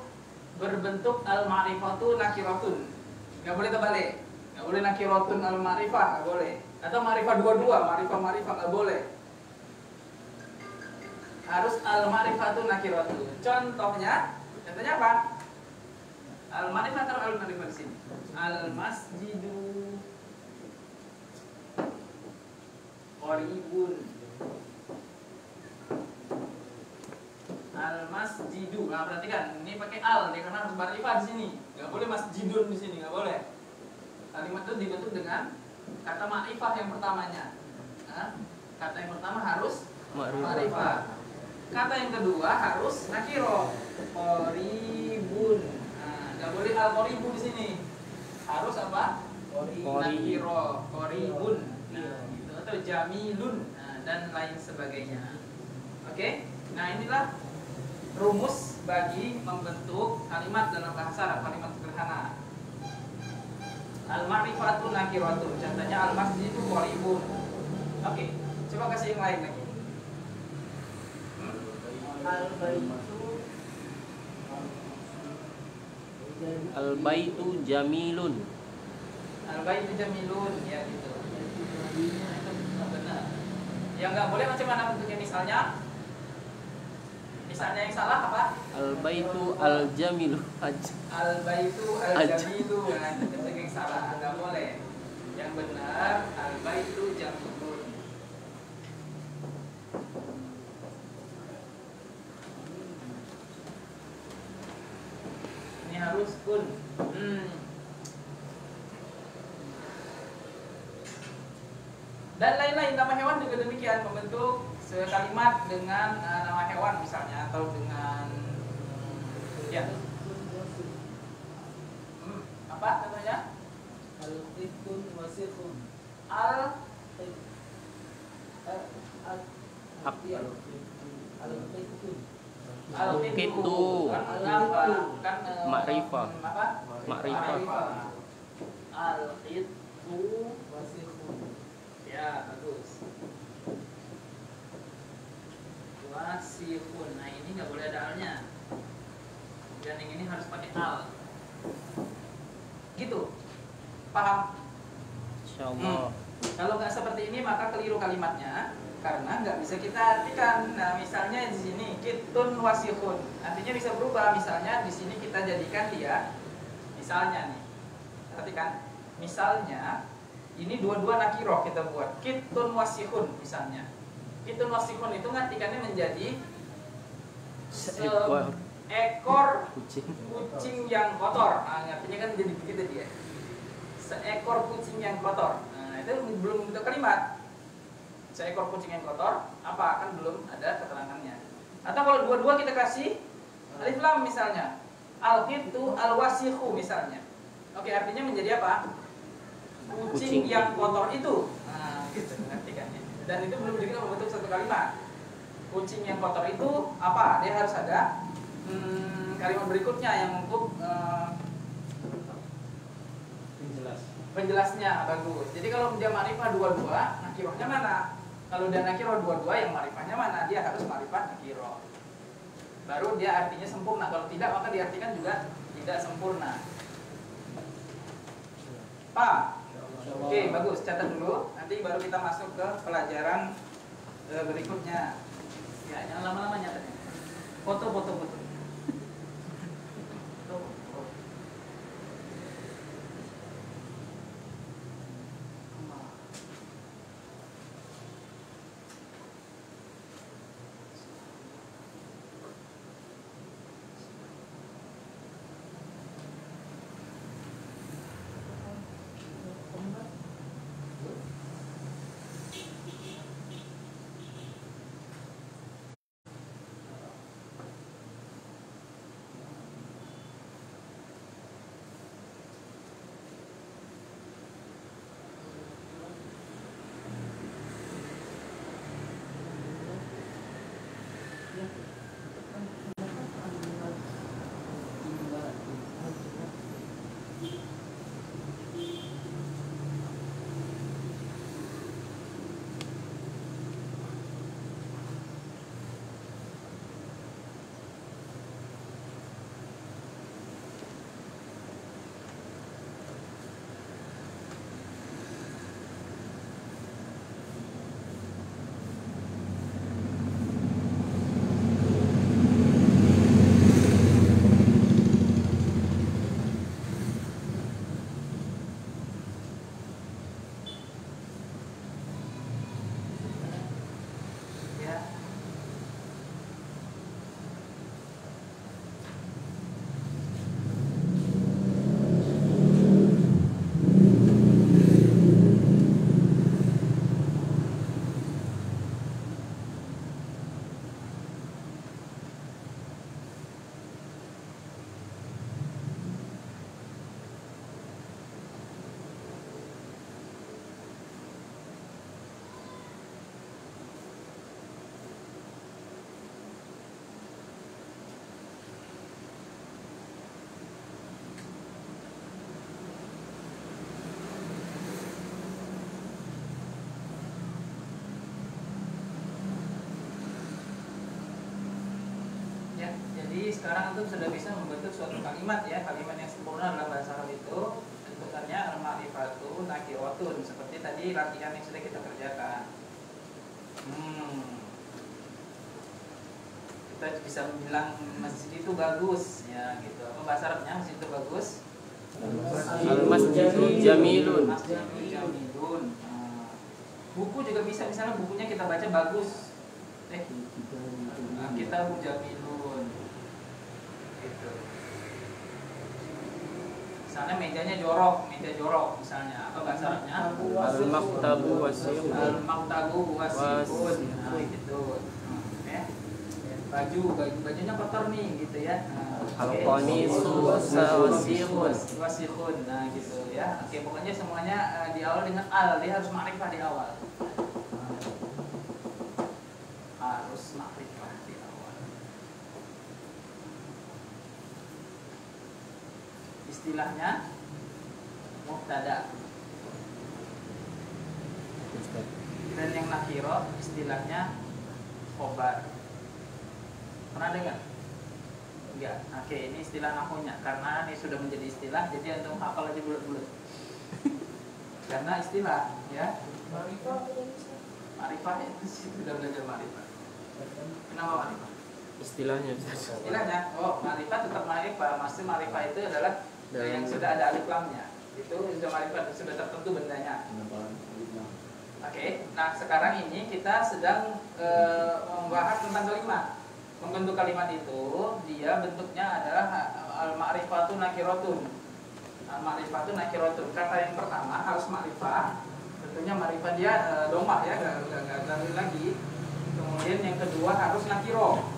berbentuk al-ma'rifatu nakiratun. Nggak boleh terbalik, nggak boleh nakiratun al-ma'rifah, nggak boleh. Atau ma'rifah dua-dua, ma'rifah nggak boleh. Harus al-ma'rifatu nakiratun. Contohnya apa? Al-ma'rifah atau al-ma'rifah di sini. Al-masjidu qaribun. Al-masjidu. Nah, perhatikan, ini pakai al dia karena harus ma'rifah di sini. Nggak boleh masjidun di sini, nggak boleh. Kalimat itu dibentuk dengan kata ma'rifah yang pertamanya. Nah, kata yang pertama harus ma'rifah. Kata yang kedua harus nakiro. Qaribun. Nah, nggak boleh al-qaribu di sini. Harus apa? Nakiro. Qaribun. Nah, gitu. Atau jamilun. Nah, dan lain sebagainya. Oke? Nah, inilah rumus bagi membentuk kalimat dalam bahasa Arab, kalimat sederhana. Al-ma'rifatu nakiratun. Contohnya al-masjidu qaribun. Oke, coba kasih yang lain lagi. Al-baitu jamilun. Al-baitu jamilun, ya gitu. Nah, itu benar. Yang nggak boleh macam mana bentuknya misalnya? Misalnya yang salah apa? Al-baitu al-jamilu. Al-baitu al-jamilu. Nah, itu bentuk yang salah, nggak boleh. Yang benar al-baitu jamilun. Ini harus kun. Dan lain-lain, nama hewan juga demikian, membentuk sekalimat dengan nama hewan misalnya atau dengan ya apa namanya Al-qitun wasikhun. al Al-qitun. al-qitu kan Ma'rifah. apa Ma'rifah. al-qitu Wasikhun. ya bagus wasihun. Nah, ini nggak boleh ada alnya dan yang ini harus pakai al gitu, paham? Insyaallah. Kalau nggak seperti ini maka keliru kalimatnya karena nggak bisa kita artikan. Nah, misalnya di sini kitun wasihun, artinya bisa berubah. Misalnya di sini kita jadikan dia, misalnya nih, perhatikan, misalnya ini dua-dua nakiroh kita buat kitun wasihun misalnya. Kitun wasihun itu ngartikannya menjadi seekor kucing yang kotor. Nah, artinya kan jadi begitu dia. Seekor kucing yang kotor. Nah, itu belum bentuk kalimat. Seekor kucing yang kotor, apa kan belum ada keterangannya. Atau kalau dua-dua kita kasih alif lam misalnya, al-qitu al-wasihu misalnya. Oke, artinya menjadi apa? Kucing yang kotor itu. Nah, gitu artikannya. Dan itu belum juga membentuk satu kalimat. Kucing yang kotor itu apa? Dia harus ada kalimat berikutnya yang untuk penjelasnya bagus. Jadi kalau dia ma'rifah dua-dua, nakirohnya mana? Kalau dia nakiroh dua-dua, yang ma'rifahnya mana? Dia harus ma'rifah nakiroh. baru dia artinya sempurna. Kalau tidak maka diartikan juga tidak sempurna. Pak, oke, bagus, catat dulu. Nanti baru kita masuk ke pelajaran berikutnya. Ya, jangan lama-lama nyatetnya. Foto. Jadi sekarang antum sudah bisa membentuk suatu kalimat ya. Kalimat yang sempurna dalam bahasa Arab itu bentukannya al-ma'rifatu nakiratun, seperti tadi latihan yang sudah kita kerjakan. Kita bisa bilang masjid itu bagus ya gitu. Apa bahasa Arabnya masjid itu bagus? Al-masjidu jamilun. Masjidu jamilun. Buku juga bisa, misalnya bukunya kita baca bagus. Kita jamilun. Gitu. Misalnya mejanya jorok, meja jorok misalnya. Apa bahasa Arabnya? Al-maktabu wasihun. Al-maktabu wasihun. Nah, gitu. Ya. Bajunya kotor nih gitu ya. Al-qanisu wasihun. Nah, gitu ya. Oke, pokoknya semuanya di awal dengan al, dia harus ma'rifah di awal. Harus ma'rifah di awal. Istilahnya mubtada. Dan yang nakiro istilahnya khobar. Pernah dengar? Enggak. Oke, ini istilah nahunya. Karena ini sudah menjadi istilah, jadi antum hafal aja bulat-bulat. Karena istilah, ya. Ma'rifah itu sudah belajar ma'rifah. Kenapa ma'rifah? Istilahnya. Istilahnya, ma'rifah tetap ma'rifah. Maksud ma'rifah itu adalah yang sudah ada alif lamnya. Itu sudah ma'rifah, sudah tertentu bendanya. Oke, nah sekarang ini kita sedang membahas tentang kalimat. Membentuk kalimat itu, dia bentuknya adalah al-ma'rifatu nakiratun. Al-ma'rifatu nakiratun. Kata yang pertama harus ma'rifah. Tentunya ma'rifah dia domah ya, gak lagi. Kemudian yang kedua harus nakiro.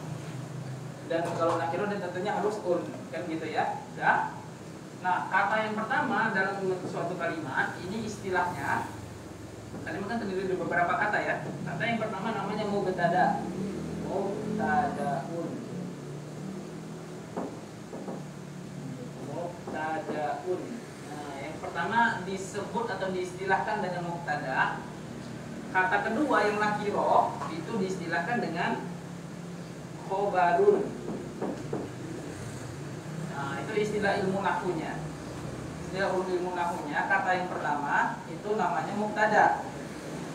Dan kalau nakiro dan tentunya harus kan gitu ya. Ya. Nah, kata yang pertama dalam membentuk suatu kalimat ini istilahnya. Kalimat kan terdiri dari beberapa kata ya. Kata yang pertama namanya mubtada. Mubtadaun. Mubtadaun. Nah, yang pertama disebut atau diistilahkan dengan mubtada. Kata kedua yang nakiro itu diistilahkan dengan khobarun. istilah ilmu nahwunya. Istilah ilmu nahwunya, kata yang pertama itu namanya mubtada.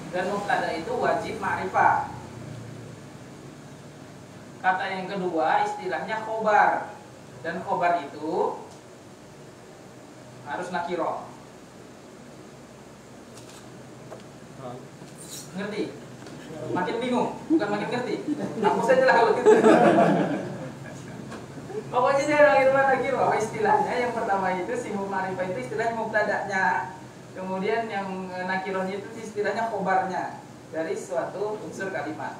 Dan mubtada itu wajib ma'rifah. Kata yang kedua istilahnya khobar. Dan khobar itu harus nakiro. Ngerti? Makin bingung, bukan makin ngerti. Aku saja lah kalau gitu. Pokoknya saya lagi nakiro. Apa istilahnya? Yang pertama itu sifat ma'rifah itu istilahnya mubtada'nya. Kemudian yang nakirohnya itu istilahnya khobarnya dari suatu unsur kalimat.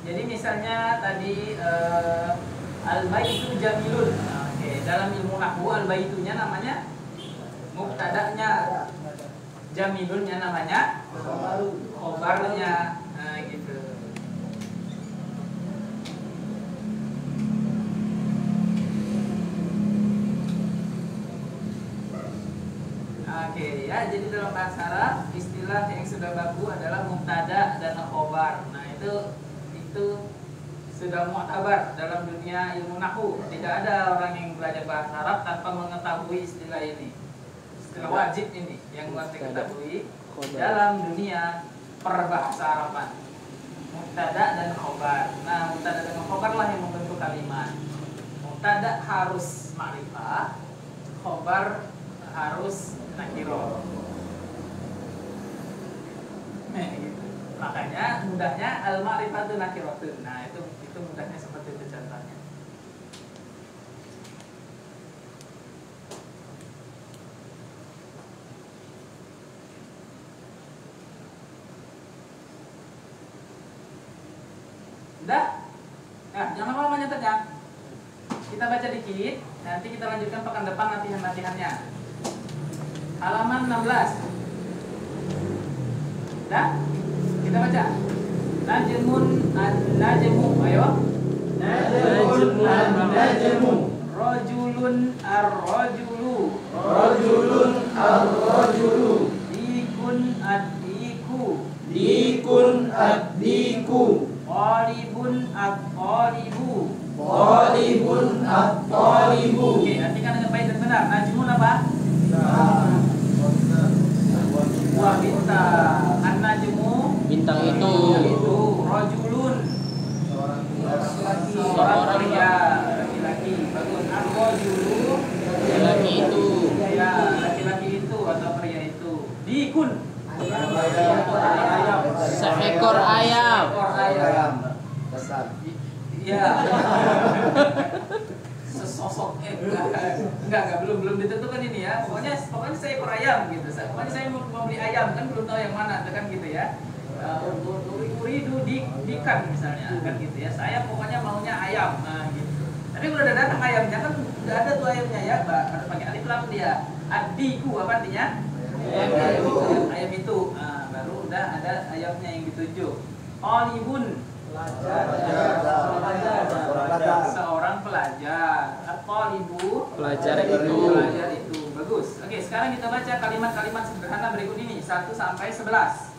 Jadi misalnya tadi al-baitu jamilun. Oke, dalam ilmu nahwu al-baitunya namanya mubtada'nya. Jamilunnya namanya khobarnya. Nah, gitu. Oke, ya, jadi dalam bahasa Arab istilah yang sudah baku adalah mubtada dan khobar. Nah, itu sudah mu'tabar dalam dunia ilmu nahwu. Tidak ada orang yang belajar bahasa Arab tanpa mengetahui istilah ini. Istilah wajib ini yang harus diketahui dalam dunia perbahasa Araban. Mubtada dan khobar. Nah, mubtada dan khobar lah yang membentuk kalimat. Mubtada harus ma'rifah, khobar harus nakiro. Gitu. Makanya mudahnya al-ma'rifatu nakiratun. Nah, itu mudahnya seperti itu contohnya. Udah? Nah, jangan lama-lama nyatetnya. Kita baca dikit, nanti kita lanjutkan pekan depan latihan-latihannya. Halaman 16. Udah? Kita baca. Najmun an-najmu. Ayo. Najmun an-najmu. Rajulun ar-rajulu. Rajulun ar-rajulu. Dikun ad-diku. Dikun ad-diku. Qalibun at-qalibu. Qalibun at-qalibu. Oke, artikan dengan baik dan benar. Najmun apa? Buah bintang. An-najmu Bintang itu rajulun seorang pria laki-laki. Bagus. Ar-rajulu laki itu ya, laki-laki itu atau pria itu. Dikun seekor ayam. Seekor ayam. Besar. Iya. Sesosok enggak belum ditentukan ini ya. Pokoknya seekor ayam gitu. Pokoknya saya mau beli ayam kan belum tahu yang mana kan gitu ya. Uridu dikan misalnya kan gitu ya. Saya pokoknya maunya ayam. Nah, gitu. Tapi kalau udah datang ayamnya kan udah ada tuh ayamnya ya, Mbak. Harus pakai alif lam dia. Adiku apa artinya? Ayam itu. Nah, baru udah ada ayamnya yang dituju. Qalibun seorang pelajar. At-talibu Pelajar itu. Pelajar itu. Bagus. Oke, sekarang kita baca kalimat-kalimat sederhana berikut ini 1 sampai 11.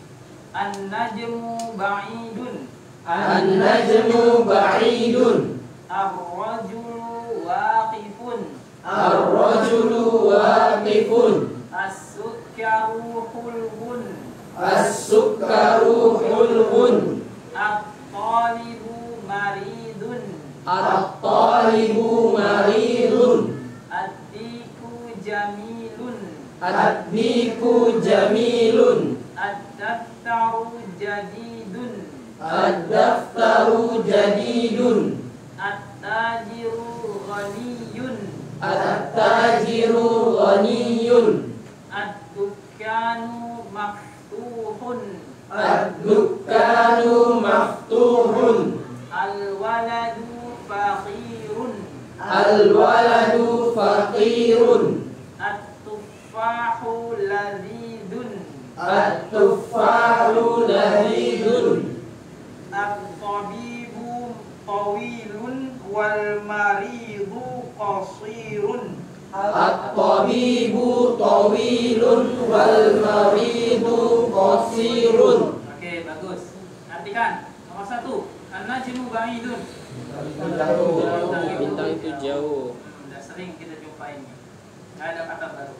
An-najmu ba'idun. An-najmu ba'idun. Ar-rajulu waqifun. Ar-rajulu waqifun. As-sukkaru hulbun. As-sukkaru hulbun. At-talibu maridun. At-talibu maridun. Ad-diku jamilun. Ad-diku jamilun. Ad-daftaru jadidun. Ad-daftaru jadidun. At-tajiru ghaniyun. At-tajiru ghaniyun. Ad-dukkanu maftuhun. Ad-dukkanu maftuhun. Al-waladu faqirun. Al-waladu faqirun. At-tuffahu ladhidun. At-tuffahu ladhidun. At-tabibu tawilun wal maridu qasirun. At-tabibu tawilun wal maridu qasirun. Oke, bagus. Artikan. Nomor 1, an-najmu ba'idun. Bintang itu jauh. Sudah sering kita jumpa ini. Nggak ada kata baru.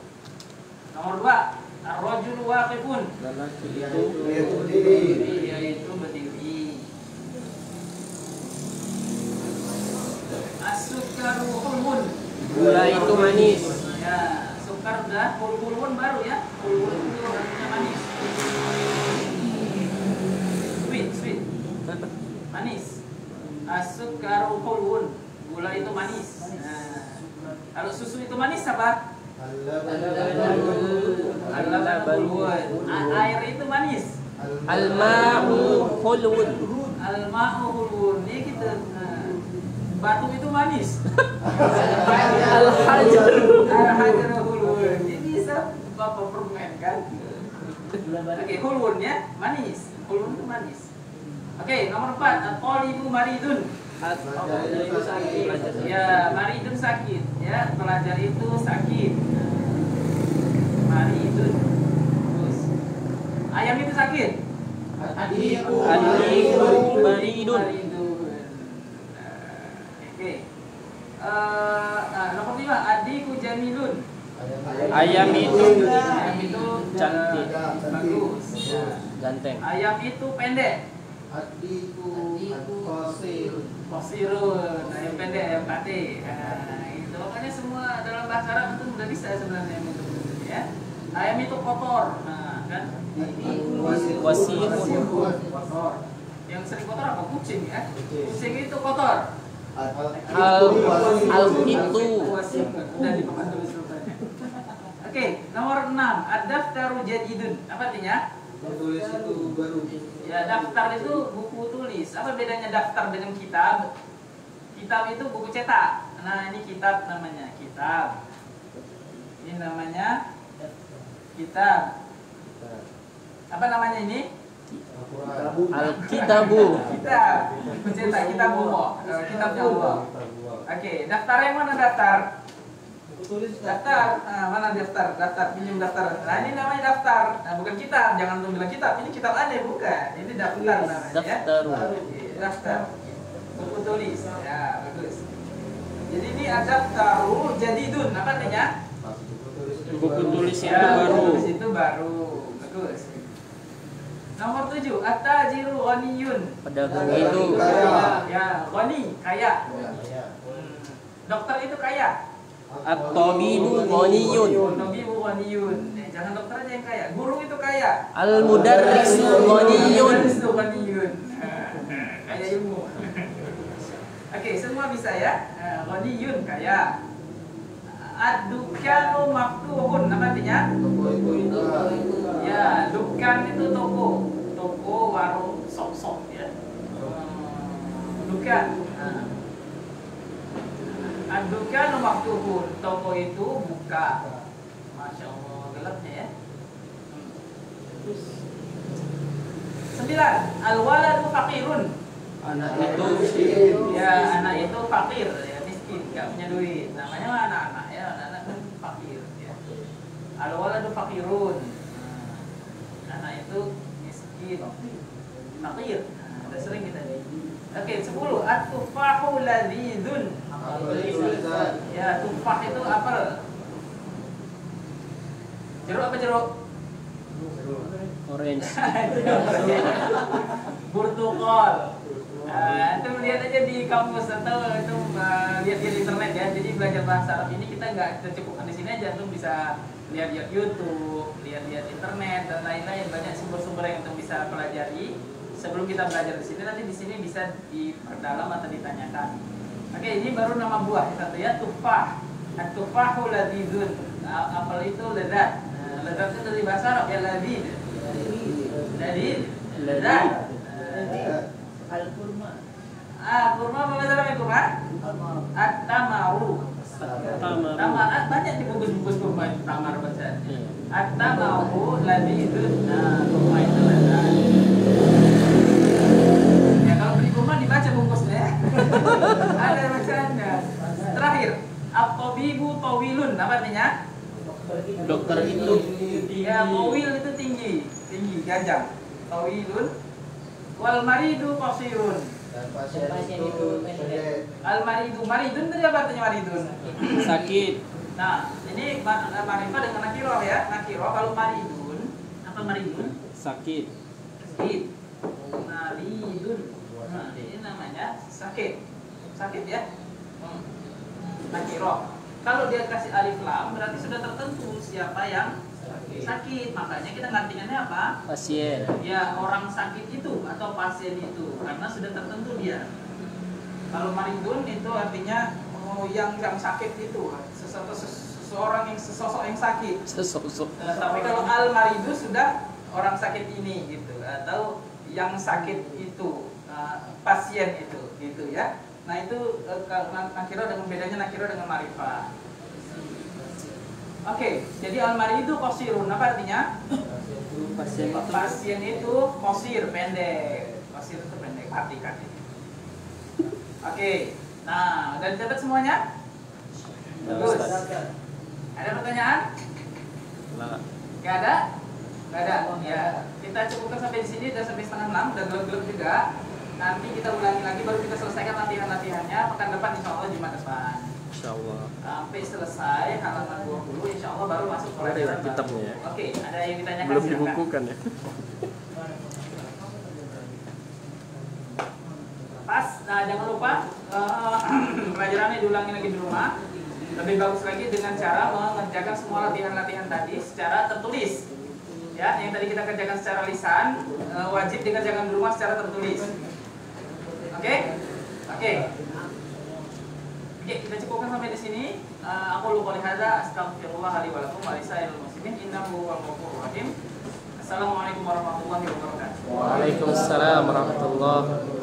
Nomor 2, ar-rajulu waqifun. Lelaki itu Yaitu berdiri. As-sukaru hulwun. gula itu manis. Ya, sukar udah, hulwun baru ya. Hulwun itu artinya manis. Sweet. Manis. As-sukaru hulwun. Gula itu manis. Nah, kalau susu itu manis apa? Air itu manis. Al-ma'u hulwun. Al-ma'u hulwun. Ini kita. Nah, batu itu manis. Al-hajar. Al-hajar hulwun. Ini bisa bapak permen kan? Oke, hulwun ya, manis. Hulwun itu manis. Oke, nomor 4, at-talibu maridun. Ya, maridun sakit. Ya, pelajar itu sakit. Maridun. Terus, ayam itu sakit. Adiku maridun. Oke. Nomor 5, adiku jamilun. Ayam itu Ayam itu cantik. bagus. Ya. Ganteng. Ayam itu pendek. Adiku Qasirun, ayam pendek, ayam pate. Nah, itu makanya semua dalam bahasa Arab itu udah bisa sebenarnya itu ya. Ayam itu kotor. Nah, kan? Wasirun. Kotor. Yang sering kotor apa? Kucing ya. Kucing itu kotor. Al-itu. Udah di papan tulis rupanya. Oke, nomor 6, ad-daftaru jadidun. Apa artinya? Tulis itu baru. Ya, daftar itu buku tulis. Apa bedanya daftar dengan kitab? Kitab itu buku cetak. Nah, ini kitab namanya, kitab. Ini namanya kitab. Apa namanya ini? Al-kitabu. Kitab. Buku cetak, kitab umum. Kitabnya Allah. Oke, daftar yang mana daftar? Daftar, mana daftar? Daftar, pinjam daftar. Nah, ini namanya daftar. Nah, bukan kitab. Jangan tuh bilang kitab. Ini kitab aneh, bukan. Ini daftar namanya. Daftaru. Daftar. Buku tulis. Ya, bagus. Jadi ini ad-daftaru jadidun. Apa artinya? Buku tulis itu Ya, baru. buku tulis itu baru. Bagus. Nomor 7, at-tajiru ghaniyun. Pedagang itu Ya, ghani, kaya. Dokter itu kaya. at-tabibu ghaniyun. Tabibu ghaniyun. Jangan dokter aja yang kaya. Guru itu kaya. Al-mudarrisu ghaniyun. Mudarris itu ghaniyun. Kaya ilmu. Oke, semua bisa ya. Ghaniyun kaya. Ad-dukanu maftuhun. Apa artinya? Ya, dukan itu toko. Toko, warung, sok-sok ya. Dukan. Ad-dukanu maftuhun. Toko itu buka. Masya Allah, gelapnya ya. 9. Al-waladu faqirun. Anak Itu Ya, anak itu fakir ya, miskin, nggak punya duit. Namanya mah anak-anak ya, anak-anak kan fakir ya. Al-waladu faqirun. Anak itu miskin, fakir. Nah, udah sering kita lihat. Oke, 10. At-tufahu ladzizun. Ya, tufah itu apel. Jeruk apa jeruk? orange. Burtukol. Itu lihat aja di kampus atau itu lihat di internet ya. Jadi belajar bahasa Arab ini kita nggak tercukupkan di sini aja, tuh bisa lihat YouTube, lihat internet dan lain-lain, banyak sumber-sumber yang kita bisa pelajari sebelum kita belajar di sini. Nanti di sini bisa diperdalam atau ditanyakan. Oke, ini baru nama buah satu ya, tufah. At-tufahu ladzizun. Apel itu lezat. Lezat itu dari bahasa Arab ya, ladzid. Lezat. Al-kurma. Kurma apa bahasa Arabnya kurma? At-tamaru. Tamar banyak di bungkus-bungkus kurma itu tamar bacanya. At-tamaru ladzizun. Nah, kurma itu lezat. Ya kalau beli kurma dibaca bungkusnya ya. Ada bacanya. Terakhir, At-tabibu tawilun, apa artinya? Dokter itu Ya, tawil itu tinggi, gajah. Tawilun. Wal maridu qasirun. Dan pasien itu pendek. Al maridu, maridun itu apa artinya maridun? sakit. Nah, ini marifah dengan nakiro ya. Nakiro kalau maridun, apa maridun? Sakit. Sakit. Maridun. Nah, ini namanya sakit. Sakit ya. Nakiro. Kalau dia kasih alif lam berarti sudah tertentu siapa yang sakit. Makanya kita ngartikannya apa? Pasien. Ya, orang sakit itu atau pasien itu karena sudah tertentu dia. Kalau maridun itu artinya yang sakit itu sesosok yang sakit. Sesosok. Tapi kalau al maridu sudah orang sakit ini gitu atau yang sakit itu pasien itu gitu ya. Nah itu nakiro dengan bedanya nakiro dengan marifah. Oke, jadi al maridu qasirun apa artinya? Pasien itu qasir pendek. Qasir itu pendek, perhatikan ini. Oke. Nah, udah dicatat semuanya? Bagus. Ada pertanyaan? Gak ada? Gak ada? Ya, kita cukupkan sampai di sini, udah sampai 5:30, udah gelap-gelap juga. Nanti kita ulangi lagi, baru kita selesaikan latihan-latihannya pekan depan insya Allah Jumat depan. Insyaallah. Sampai selesai halaman 20 insya Allah baru masuk pelajaran baru. Kitabnya ya. Oke, ada yang ditanyakan? Belum silakan. dibukukan ya. Pas, nah jangan lupa pelajarannya diulangi lagi di rumah. Lebih bagus lagi dengan cara mengerjakan semua latihan-latihan tadi secara tertulis. Ya, yang tadi kita kerjakan secara lisan wajib dikerjakan di rumah secara tertulis. Oke? Oke. Oke, kita cukupkan sampai di sini. Aku lupa lihada, astagfirullah li wa lakum wa lisairil muslimin innahu huwal ghafurur rahim. Assalamualaikum warahmatullahi wabarakatuh. Waalaikumsalam warahmatullahi